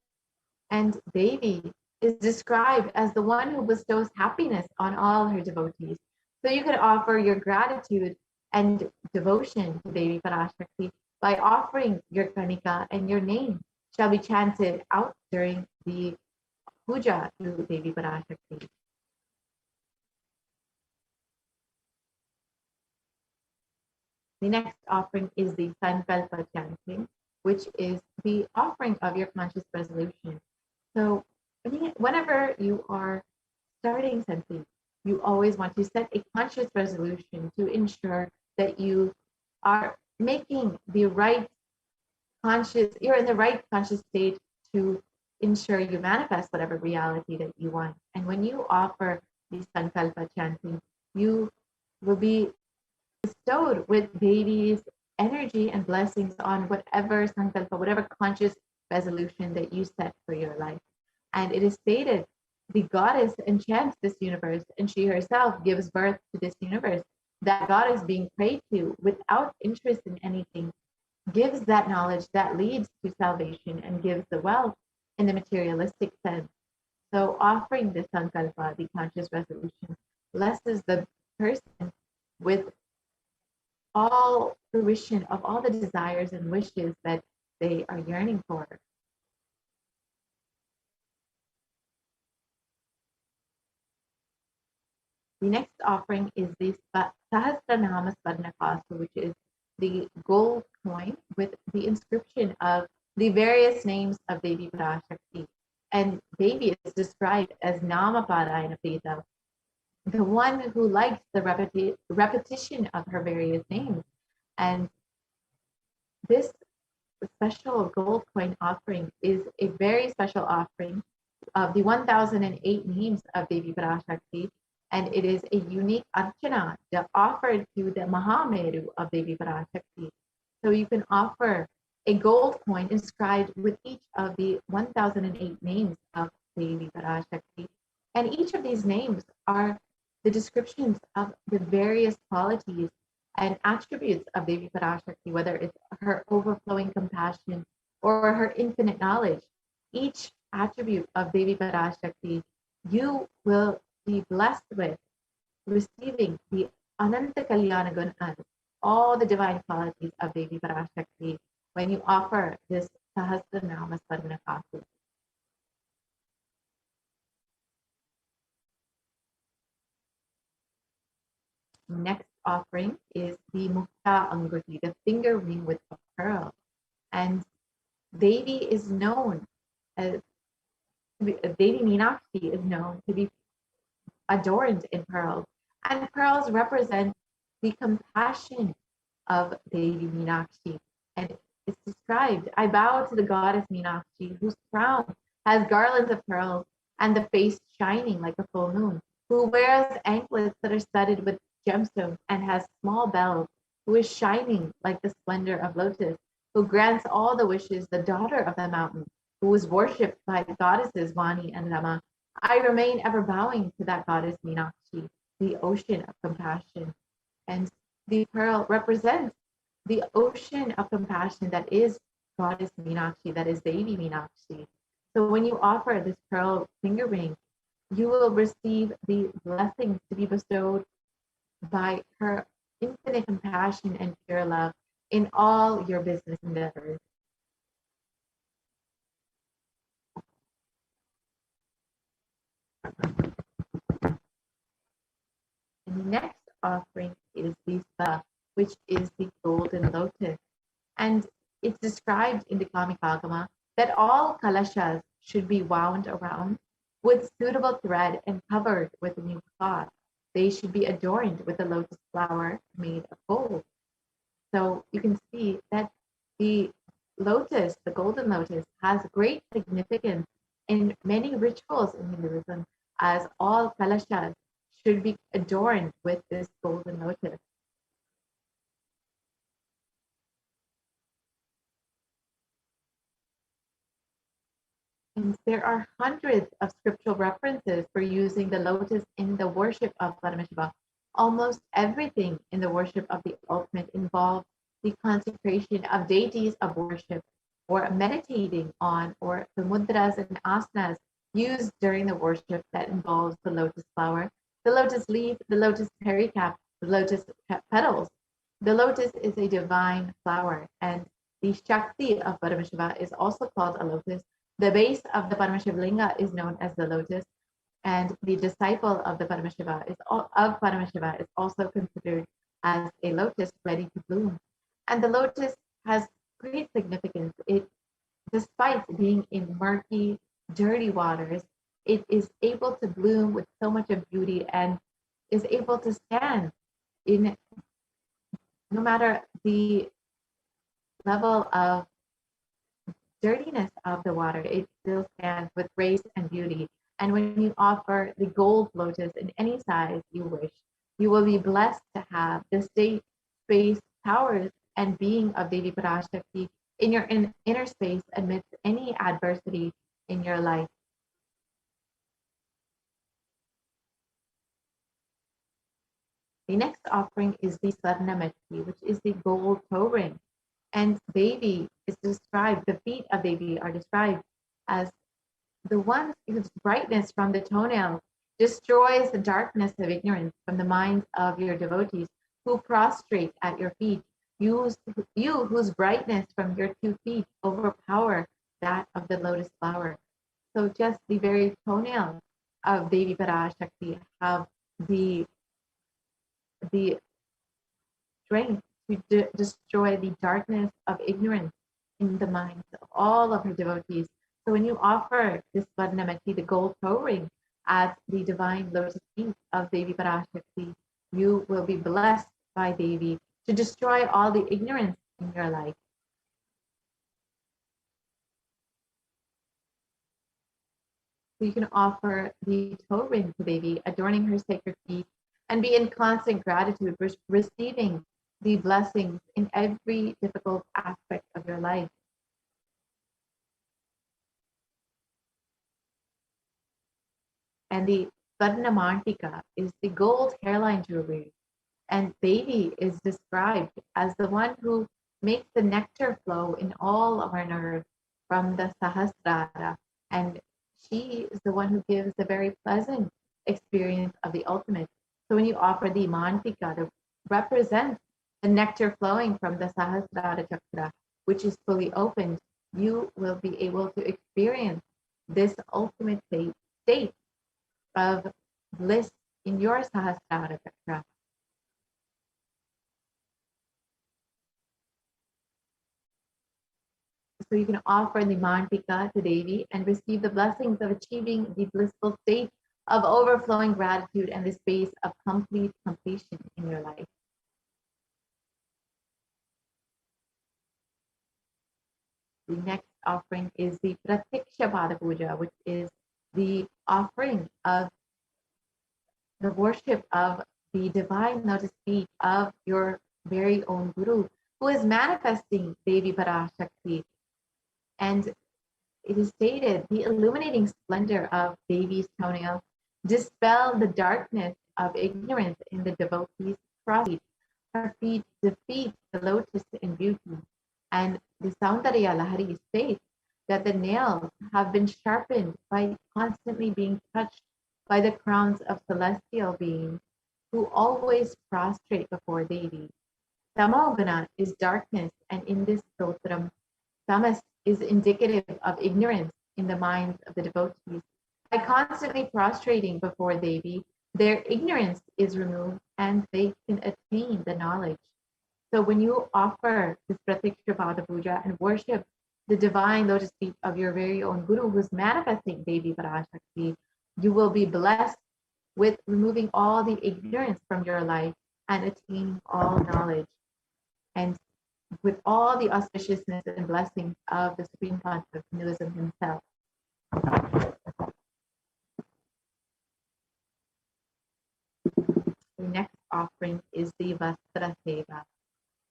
And Devi is described as the one who bestows happiness on all her devotees. So you could offer your gratitude and devotion to Devi Parashakti by offering your Kanika, and your name shall be chanted out during the puja to Devi Parashakti. The next offering is the Sankalpa chanting, which is the offering of your conscious resolution. So whenever you are starting something, you always want to set a conscious resolution to ensure that you are making the right you're in the right conscious state to ensure you manifest whatever reality that you want. And when you offer the Sankalpa chanting, you will be bestowed with Devi's energy and blessings on whatever Sankalpa, whatever conscious resolution that you set for your life. And it is stated the goddess enchants this universe, and she herself gives birth to this universe. That goddess being prayed to without interest in anything gives that knowledge that leads to salvation and gives the wealth in the materialistic sense. So offering this Sankalpa, the conscious resolution, blesses the person with all fruition of all the desires and wishes that they are yearning for. The next offering is the Sahasranama Swarnakasu, which is the gold coin with the inscription of the various names of Devi Parashakti. And Devi is described as Namaparayana Prita, the one who likes the repetition of her various names. And this special gold coin offering is a very special offering of the 1008 names of Devi Parashakti, and it is a unique archana offered to the Mahameru of Devi Parashakti. So you can offer a gold coin inscribed with each of the 1008 names of Devi Parashakti, and each of these names are the descriptions of the various qualities and attributes of Devi Parashakti, whether it's her overflowing compassion or her infinite knowledge. Each attribute of Devi Parashakti, you will be blessed with receiving the Ananta Kalyana Gunan, all the divine qualities of Devi Parashakti, when you offer this Sahasranama Swarnakasu. Next offering is the Mukta Anguti, the finger ring with a pearl. And Devi is known as, Devi Meenakshi is known to be adorned in pearls. And pearls represent the compassion of Devi Meenakshi. And it's described, I bow to the goddess Meenakshi, whose crown has garlands of pearls and the face shining like a full moon, who wears anklets that are studded with gemstones and has small bells, who is shining like the splendor of lotus, who grants all the wishes, the daughter of the mountain, who was worshipped by the goddesses Vani and Rama, I remain ever bowing to that goddess Meenakshi, the ocean of compassion. And the pearl represents the ocean of compassion that is goddess Meenakshi, that is Devi Meenakshi. So when you offer this pearl finger ring, you will receive the blessings to be bestowed by her infinite compassion and pure love in all your business endeavors. And the next offering is the Sa, which is the golden lotus. And it's described in the Kamikagama that all kalashas should be wound around with suitable thread and covered with a new cloth. They should be adorned with a lotus flower made of gold. So you can see that the lotus, the golden lotus, has great significance in many rituals in Hinduism, as all kalashas should be adorned with this golden lotus. And there are hundreds of scriptural references for using the lotus in the worship of Paramashiva. Almost everything in the worship of the ultimate involves the consecration of deities of worship, or meditating on, or the mudras and asanas used during the worship that involves the lotus flower, the lotus leaf, the lotus pericarp, the lotus petals. The lotus is a divine flower, and the Shakti of Paramashiva is also called a lotus. The base of the Paramashiva is known as the lotus, and the disciple of the Paramashiva is also considered as a lotus ready to bloom. And the lotus has great significance. It, despite being in murky, dirty waters, it is able to bloom with so much of beauty and is able to stand in no matter the level of dirtiness of the water, it still stands with grace and beauty. And when you offer the gold lotus in any size you wish, you will be blessed to have the state, space, powers, and being of Devi Parashakti in your inner space amidst any adversity in your life. The next offering is the Swarnamati, which is the gold toe ring. And Devi is described, the feet of Devi are described as the ones whose brightness from the toenails destroys the darkness of ignorance from the minds of your devotees who prostrate at your feet. You whose brightness from your 2 feet overpower that of the lotus flower. So just the very toenails of Devi Parashakti have the strength to destroy the darkness of ignorance in the minds of all of her devotees. So when you offer this Varnamati, the gold toe ring, at the divine lotus feet of Devi Parashakti, you will be blessed by Devi to destroy all the ignorance in your life. So you can offer the toe ring to Devi, adorning her sacred feet, and be in constant gratitude for receiving the blessings in every difficult aspect of your life. And the Swarnamantika is the gold hairline jewelry. And Devi is described as the one who makes the nectar flow in all of our nerves from the Sahasrara. And she is the one who gives the very pleasant experience of the ultimate. So when you offer the Mantika that represents the nectar flowing from the Sahasrara Chakra, which is fully opened, you will be able to experience this ultimate state of bliss in your Sahasrara Chakra. So you can offer the Mantika to Devi and receive the blessings of achieving the blissful state of overflowing gratitude and the space of complete completion in your life. The next offering is the Pratiksha Pada Puja, which is the offering of the worship of the divine lotus feet of your very own Guru, who is manifesting Devi Parashakti. And it is stated, the illuminating splendor of Devi's toenail dispel the darkness of ignorance in the devotee's crossfeet. Her feet defeat the lotus in beauty. And the Saundarya Lahari states that the nails have been sharpened by constantly being touched by the crowns of celestial beings who always prostrate before Devi. Tamogana is darkness, and in this stotram, tamas is indicative of ignorance in the minds of the devotees. By constantly prostrating before Devi, their ignorance is removed and they can attain the knowledge. So when you offer this Pratiksha Pada Puja and worship the divine lotus feet of your very own Guru who is manifesting Devi Parashakti, you will be blessed with removing all the ignorance from your life and attaining all knowledge. And with all the auspiciousness and blessings of the Supreme Concept of Hinduism himself. The next offering is the Vastra Seva.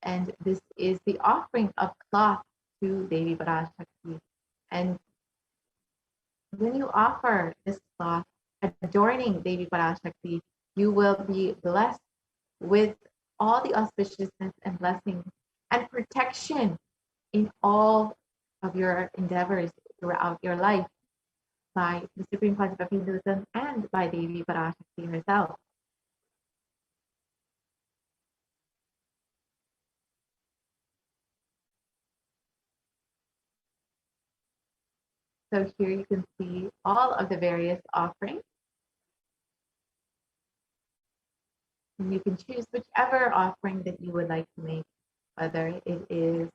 And this is the offering of cloth to Devi Parashakti. And when you offer this cloth adorning Devi Parashakti, you will be blessed with all the auspiciousness and blessings and protection in all of your endeavors throughout your life by the Supreme Concept of Hinduism and by Devi Parashakti herself. So here you can see all of the various offerings. And you can choose whichever offering that you would like to make, whether it is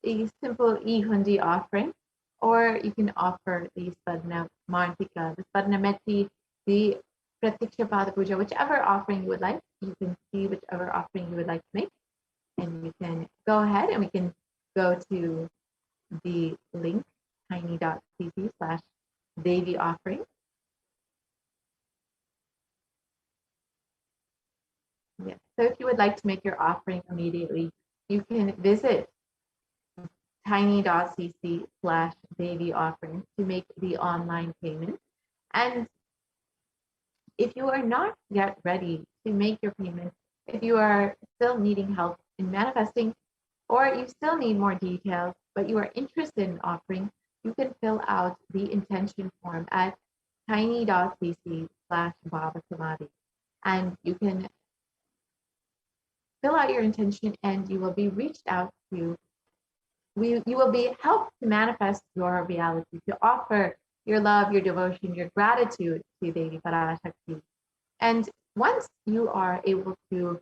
a simple e-hundi offering, or you can offer the Spadna Martika, the Spadna Meti, the Pratiksha Pada Puja, whichever offering you would like. You can see whichever offering you would like to make. And you can go ahead and we can go to the link tiny.cc/Devi offering. Yes. So if you would like to make your offering immediately, you can visit tiny.cc/Devi offering to make the online payment. And if you are not yet ready to make your payment, if you are still needing help in manifesting, or you still need more details, but you are interested in offering, you can fill out the intention form at tiny.cc/Baba Samadhi. And you can fill out your intention and you will be reached out to. You will be helped to manifest your reality, to offer your love, your devotion, your gratitude to Devi Parashakti. And once you are able to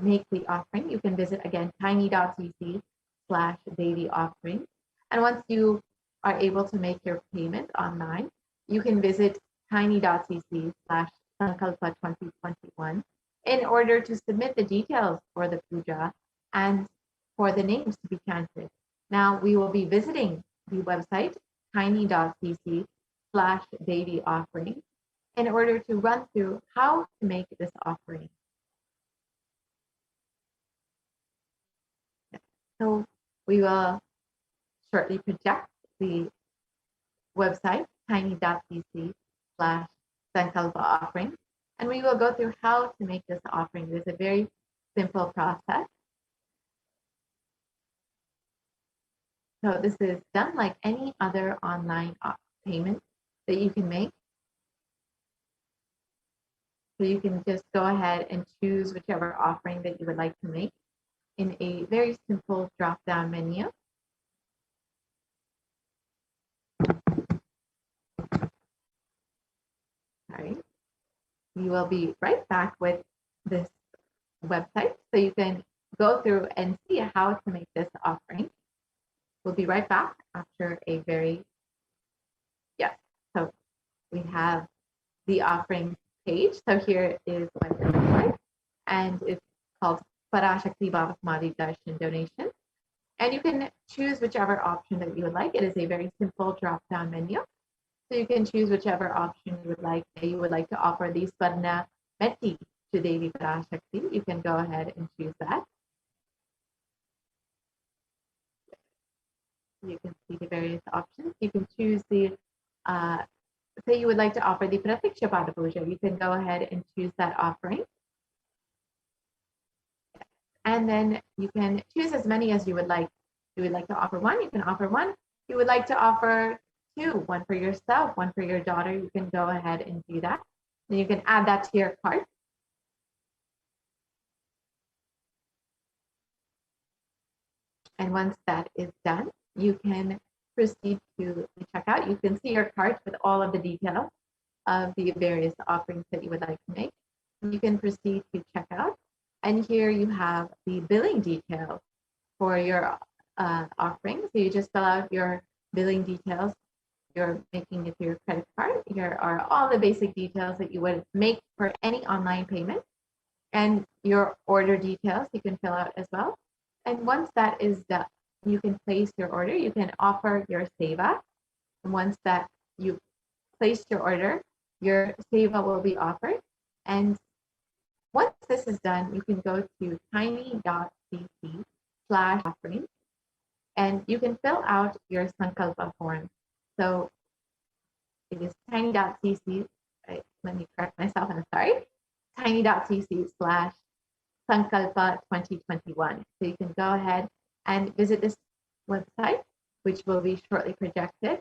make the offering, you can visit again tiny.cc/Devi offering. And once you are able to make your payment online, you can visit tiny.cc/Sankalpa 2021 in order to submit the details for the puja and for the names to be chanted. Now we will be visiting the website tiny.cc/Devi offering in order to run through how to make this offering. So we will shortly project the website tiny.cc/Sankalpa offering, and we will go through how to make this offering. It is a very simple process. So this is done like any other online payment that you can make. So you can just go ahead and choose whichever offering that you would like to make in a very simple drop-down menu. All right. We will be right back with this website so you can go through and see how to make this offering. We'll be right back after a very, yes. So we have the offering page. So here is what it looks like. And it's called Parashakti Baba Samadhi Darshan Donation. And you can choose whichever option that you would like. It is a very simple drop-down menu. So you can choose whichever option you would like. Say you would like to offer the Swarna Meti to Devi Parashakti. You can go ahead and choose that. You can see the various options. You can choose the, say you would like to offer the Pratiksha Pada Puja. You can go ahead and choose that offering. And then you can choose as many as you would like. You would like to offer one, you can offer one. You would like to offer two, one for yourself, one for your daughter. You can go ahead and do that. Then you can add that to your cart. And once that is done, you can proceed to the checkout. You can see your cart with all of the details of the various offerings that you would like to make. You can proceed to checkout. And here you have the billing details for your offering. So you just fill out your billing details. You're making it to your credit card. Here are all the basic details that you would make for any online payment. And your order details you can fill out as well. And once that is done, you can place your order. You can offer your seva. And once that you place your order, your seva will be offered. And once this is done, you can go to tiny.cc/offering and you can fill out your Sankalpa form. So it is tiny.cc, right, let me correct myself, I'm sorry, tiny.cc/Sankalpa 2021. So you can go ahead and visit this website, which will be shortly projected.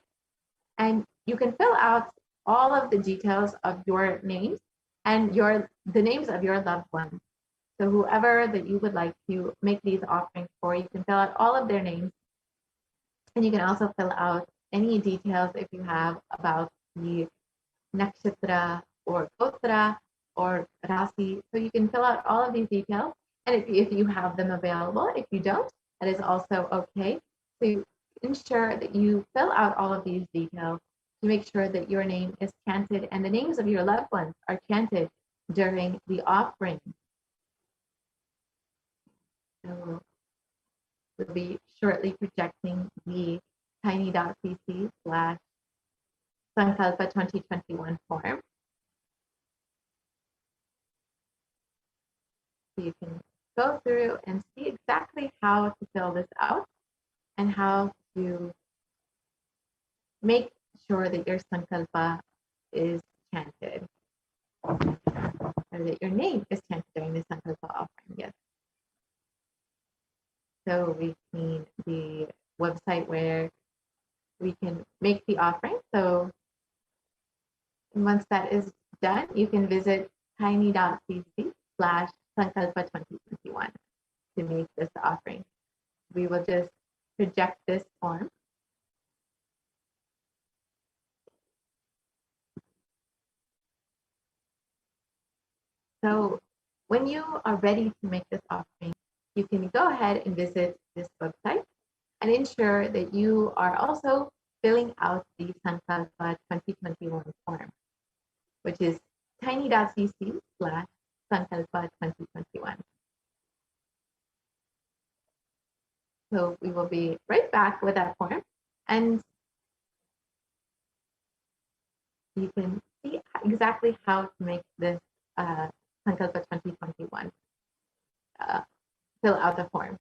And you can fill out all of the details of your names and the names of your loved ones. So whoever that you would like to make these offerings for, you can fill out all of their names. And you can also fill out any details if you have about the nakshatra or gotra or rasi. So you can fill out all of these details. And if you have them available, if you don't, that is also okay. So ensure that you fill out all of these details to make sure that your name is chanted and the names of your loved ones are chanted during the offering. So we'll be shortly projecting the tiny.cc/Sankalpa 2021 form. So you can go through and see exactly how to fill this out and how to make sure that your Sankalpa is chanted, or that your name is chanted during the Sankalpa offering. Yes. So we've seen the website where we can make the offering. So once that is done, you can visit tiny.cc/Sankalpa 2021 to make this offering. We will just project this form. So when you are ready to make this offering, you can go ahead and visit this website and ensure that you are also filling out the Sankalpa 2021 form, which is tiny.cc/Sankalpa 2021. So we will be right back with that form, and you can see exactly how to make this Sankalpa 2021, fill out the form.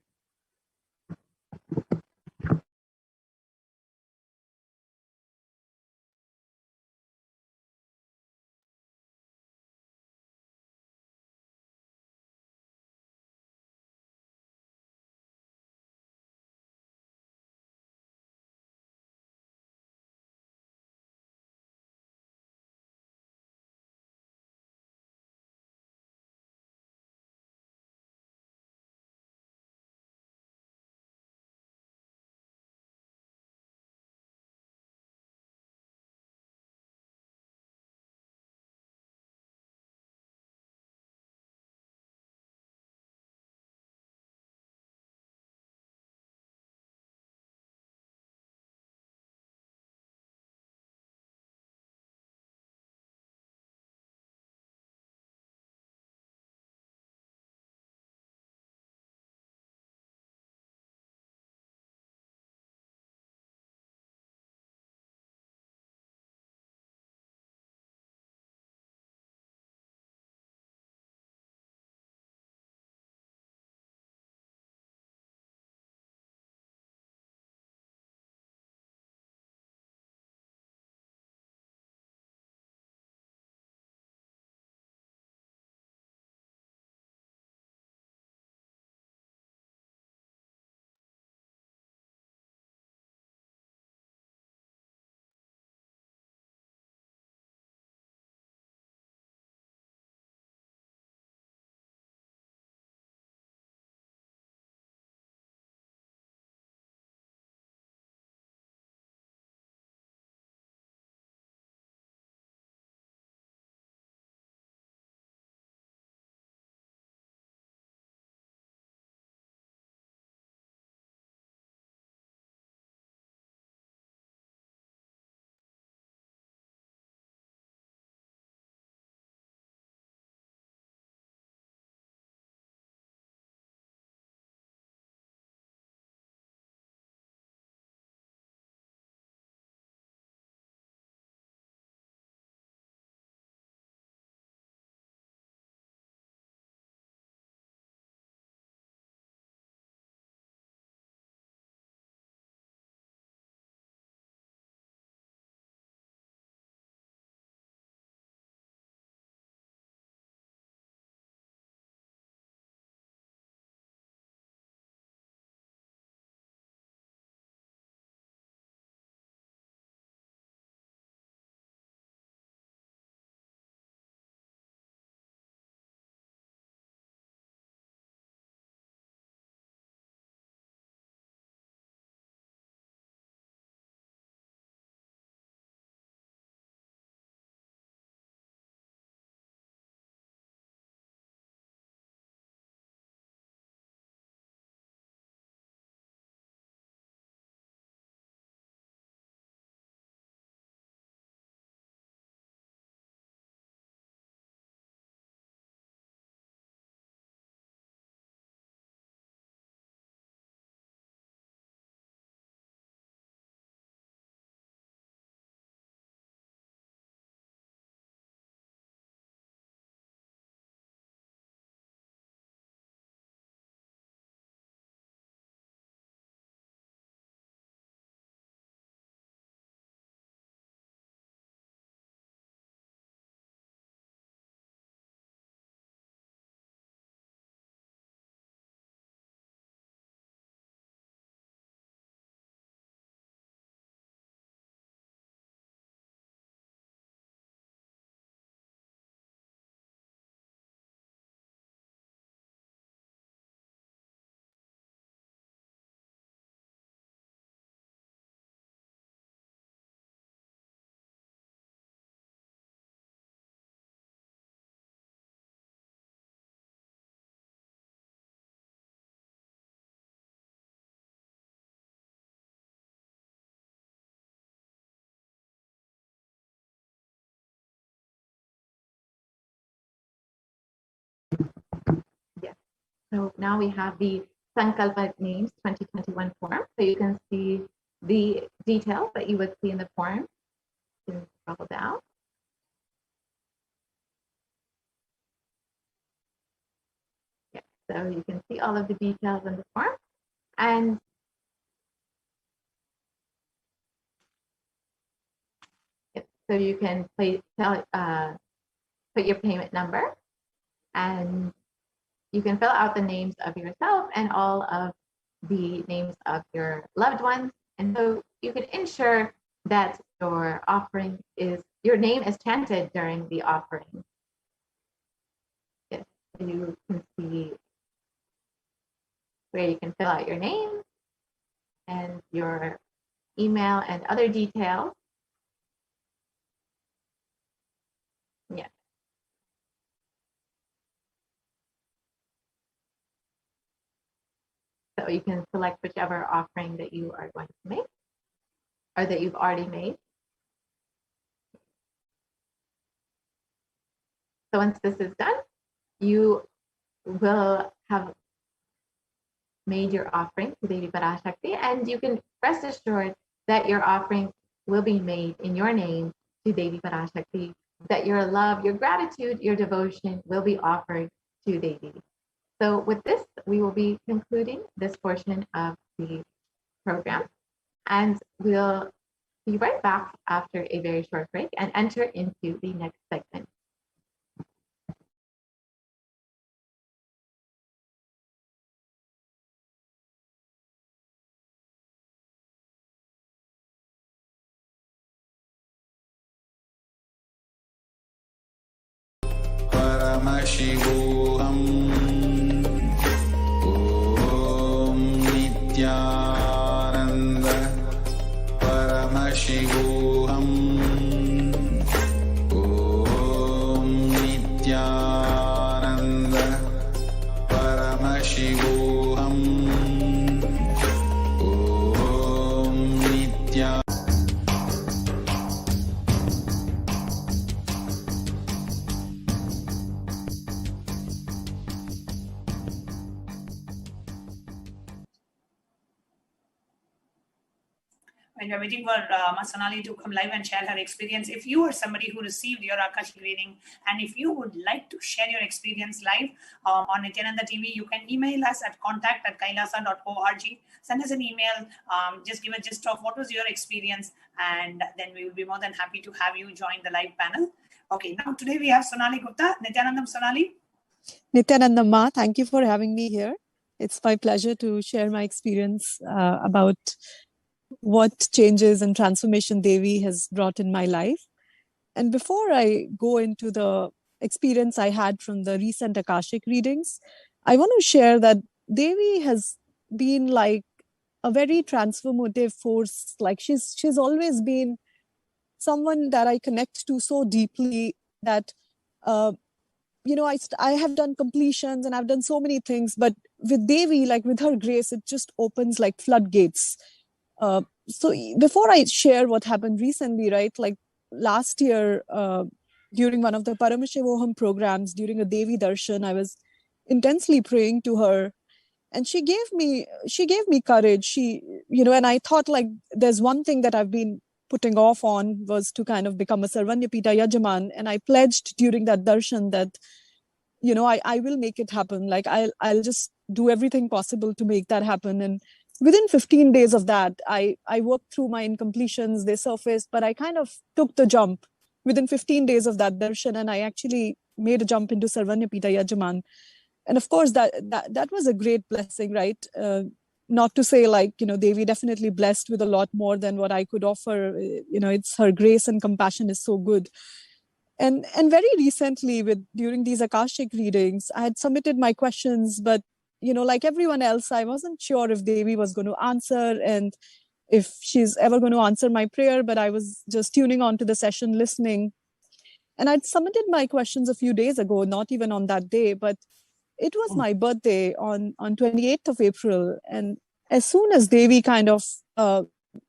So now we have the Sankalpa Names 2021 form. So you can see the details that you would see in the form. You can scroll down. Yeah, so you can see all of the details in the form. And so you can put your payment number, and you can fill out the names of yourself and all of the names of your loved ones. And so you can ensure that your name is chanted during the offering. Yes, so you can see where you can fill out your name and your email and other details. Yeah. So you can select whichever offering that you are going to make or that you've already made. So once this is done, you will have made your offering to Devi Parashakti, and you can rest assured that your offering will be made in your name to Devi Parashakti, that your love, your gratitude, your devotion will be offered to Devi. So with this, we will be concluding this portion of the program, and we'll be right back after a very short break and enter into the next segment. Paramashivoham. Om Nithyananda Paramashivoham. Om Nithyananda Paramashivoham. Om Nithyananda. When we're waiting for Sonali to come live and share her experience, if you are somebody who received your Akashic reading, and if you would like to share your experience live on Nithyananda TV, you can email us at contact@kailasa.org. Send us an email, just give a gist of what was your experience, and then we will be more than happy to have you join the live panel. Okay, now today we have Sonali Gupta. Nithyanandam, Sonali. Nithyananda Ma, thank you for having me here. It's my pleasure to share my experience about what changes and transformation Devi has brought in my life. And before I go into the experience I had from the recent Akashic readings, I want to share that Devi has been like a very transformative force. Like she's always been someone that I connect to so deeply that I have done completions and I've done so many things, but with Devi, like with her grace, it just opens like floodgates. So before I share what happened recently, right, like last year, during one of the Paramashivoham programs, during a Devi darshan, I was intensely praying to her, and she gave me courage. And I thought, like, there's one thing that I've been putting off on was to kind of become a Sarvanyapita Yajaman, and I pledged during that darshan that, I will make it happen. Like I'll just do everything possible to make that happen. And within 15 days of that, I worked through my incompletions, they surfaced, but I kind of took the jump within 15 days of that darshan, and I actually made a jump into Sarvanyapita Yajaman. And of course, that was a great blessing, right? Not to say like, Devi definitely blessed with a lot more than what I could offer. It's her grace and compassion is so good. And very recently, during these Akashic readings, I had submitted my questions, but like everyone else, I wasn't sure if Devi was going to answer and if she's ever going to answer my prayer, but I was just tuning on to the session, listening. And I'd submitted my questions a few days ago, not even on that day, but it was my birthday on 28th of April. And as soon as Devi kind of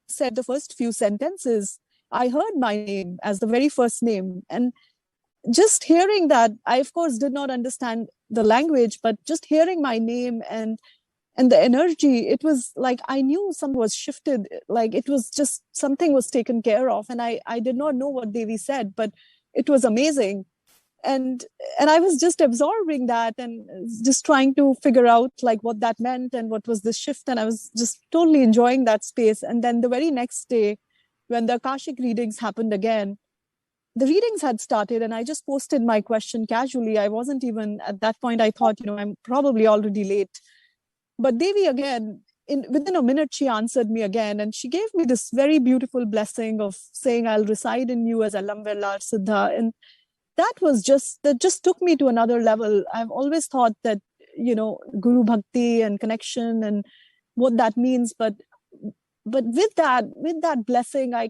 said the first few sentences, I heard my name as the very first name. And just hearing that, I of course did not understand the language, but just hearing my name and the energy, it was like I knew something was shifted, like it was just something was taken care of. And I did not know what Devi said, but it was amazing. And I was just absorbing that and just trying to figure out like what that meant and what was this shift. And I was just totally enjoying that space. And then the very next day, when the Akashic readings happened again, the readings had started and I just posted my question casually. I wasn't even at that point, I thought, I'm probably already late. But Devi again, within a minute, she answered me again. And she gave me this very beautiful blessing of saying, I'll reside in you as Alam Vellar Siddha. And that just took me to another level. I've always thought that, Guru Bhakti and connection and what that means. But with that blessing, I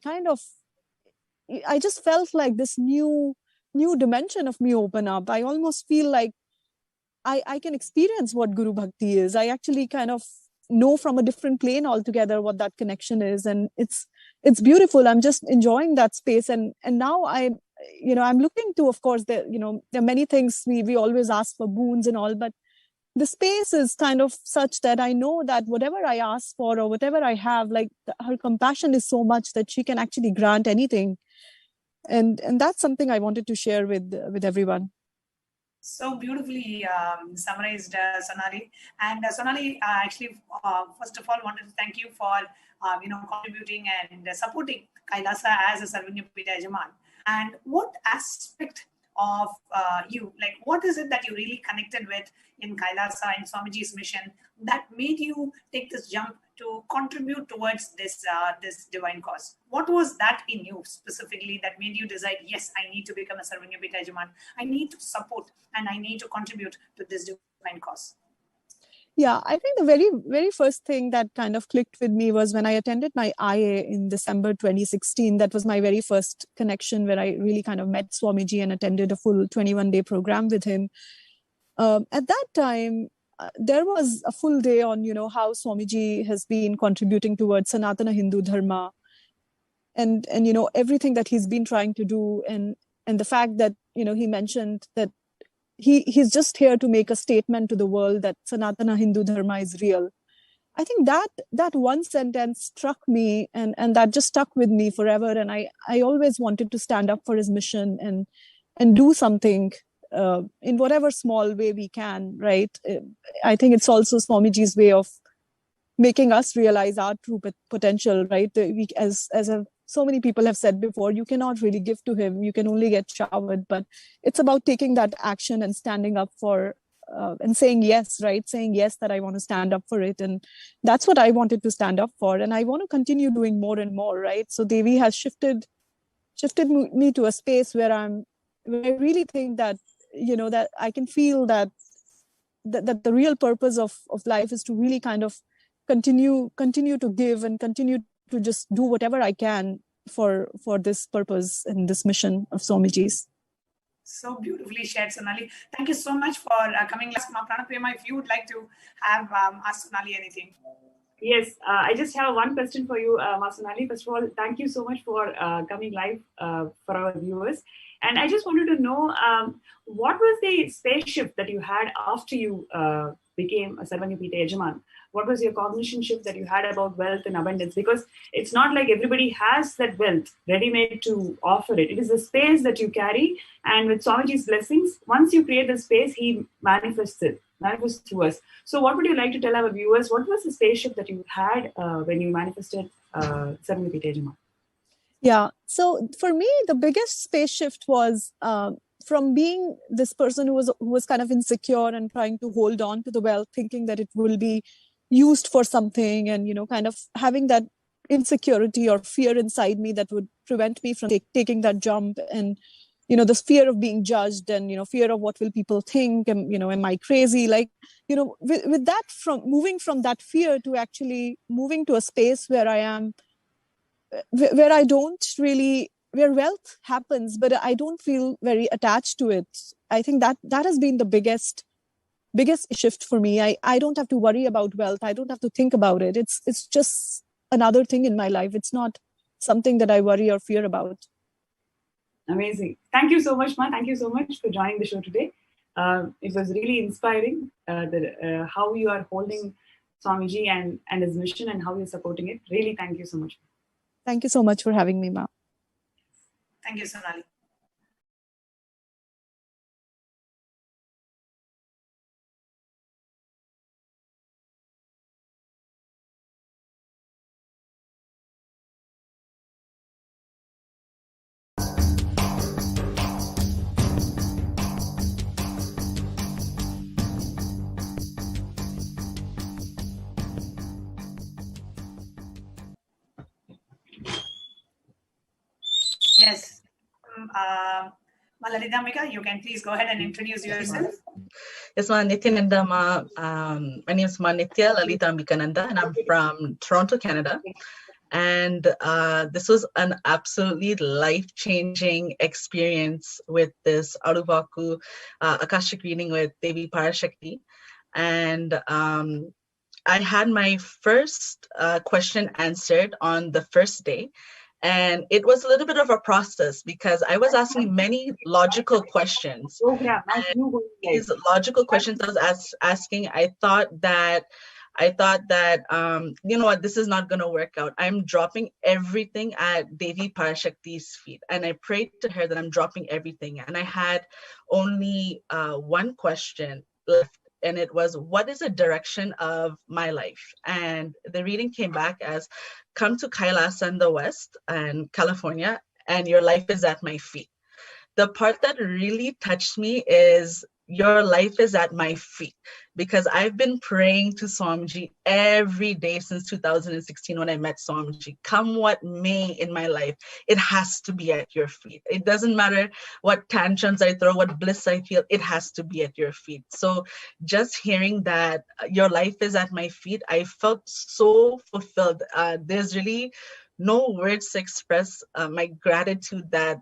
just felt like this new dimension of me open up. I almost feel like I can experience what Guru Bhakti is. I actually kind of know from a different plane altogether what that connection is. And it's beautiful. I'm just enjoying that space. And now I'm looking to, of course, there are many things we always ask for boons and all, but the space is kind of such that I know that whatever I ask for or whatever I have, like her compassion is so much that she can actually grant anything. And that's something I wanted to share with everyone. So beautifully summarized, Sonali. And Sonali, actually, first of all, wanted to thank you for contributing and supporting Kailasa as a Sarvanyapita Yajaman. And what aspect of you, like what is it that you really connected with in Kailasa and Swamiji's mission that made you take this jump to contribute towards this divine cause? What was that in you specifically that made you decide, yes, I need to become a Sarvanyapita Yajaman, I need to support and I need to contribute to this divine cause? Yeah, I think the very, very first thing that kind of clicked with me was when I attended my IA in December 2016. That was my very first connection where I really kind of met Swamiji and attended a full 21-day program with him. At that time, there was a full day on, how Swamiji has been contributing towards Sanatana Hindu Dharma and everything that he's been trying to do. And the fact that, he mentioned that he's just here to make a statement to the world that Sanatana Hindu Dharma is real. I think that one sentence struck me and that just stuck with me forever. And I always wanted to stand up for his mission and do something in whatever small way we can, right? I think it's also Swamiji's way of making us realize our true potential, right? We, as so many people have said before, you cannot really give to him. You can only get showered, but it's about taking that action and standing up for and saying yes, right? Saying yes, that I want to stand up for it. And that's what I wanted to stand up for. And I want to continue doing more and more, right? So Devi has shifted me to a space where I really think that, that I can feel that the real purpose of life is to really kind of continue to give and continue to just do whatever I can for this purpose and this mission of Swamiji's. So beautifully shared, Sonali. Thank you so much for coming. Last Pranaprema, if you would like to have ask Sonali anything. Yes, I just have one question for you, Sonali. First of all, thank you so much for coming live for our viewers. And I just wanted to know, what was the space shift that you had after you became a Sarvanyapita Yajaman? What was your cognition shift that you had about wealth and abundance? Because it's not like everybody has that wealth ready-made to offer it. It is the space that you carry. And with Swamiji's blessings, once you create the space, he manifests through us. So what would you like to tell our viewers? What was the space shift that you had when you manifested Sarvanyapita Yajaman? Yeah. So for me, the biggest space shift was from being this person who was kind of insecure and trying to hold on to the wealth, thinking that it will be used for something, and kind of having that insecurity or fear inside me that would prevent me from taking that jump, and this fear of being judged, and fear of what will people think, and am I crazy? Like, with that, from moving from that fear to actually moving to a space where I am, where I don't really, where wealth happens, but I don't feel very attached to it. I think that has been the biggest shift for me. I don't have to worry about wealth. I don't have to think about it. It's just another thing in my life. It's not something that I worry or fear about. Amazing. Thank you so much, Ma. Thank you so much for joining the show today. It was really inspiring how you are holding Swamiji and his mission and how you're supporting it. Really, thank you so much. Thank you so much for having me, Ma. Thank you, Sonali. Yes. Malalidamika, you can please go ahead and introduce yourself. Yes, Ma Nithyananda. My name is Ma Nithya Lalita Ambikananda, and I'm from Toronto, Canada. And this was an absolutely life-changing experience with this Aruvaku Akashic reading with Devi Parashakti. And I had my first question answered on the first day. And it was a little bit of a process because I was asking many logical questions. And these logical questions I was asking, I thought that, you know what, this is not going to work out. I'm dropping everything at Devi Parashakti's feet. And I prayed to her that I'm dropping everything. And I had only one question left. And it was, what is the direction of my life? And the reading came back as, come to Kailasa in the West and California, and your life is at my feet. The part that really touched me is, your life is at my feet, because I've been praying to Swamiji every day since 2016 when I met Swamiji. Come what may in my life, it has to be at your feet. It doesn't matter what tantrums I throw, what bliss I feel, it has to be at your feet. So just hearing that your life is at my feet, I felt so fulfilled. There's really no words to express my gratitude that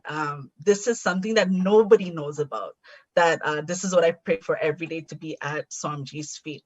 this is something that nobody knows about, that this is what I pray for every day, to be at Swamiji's feet.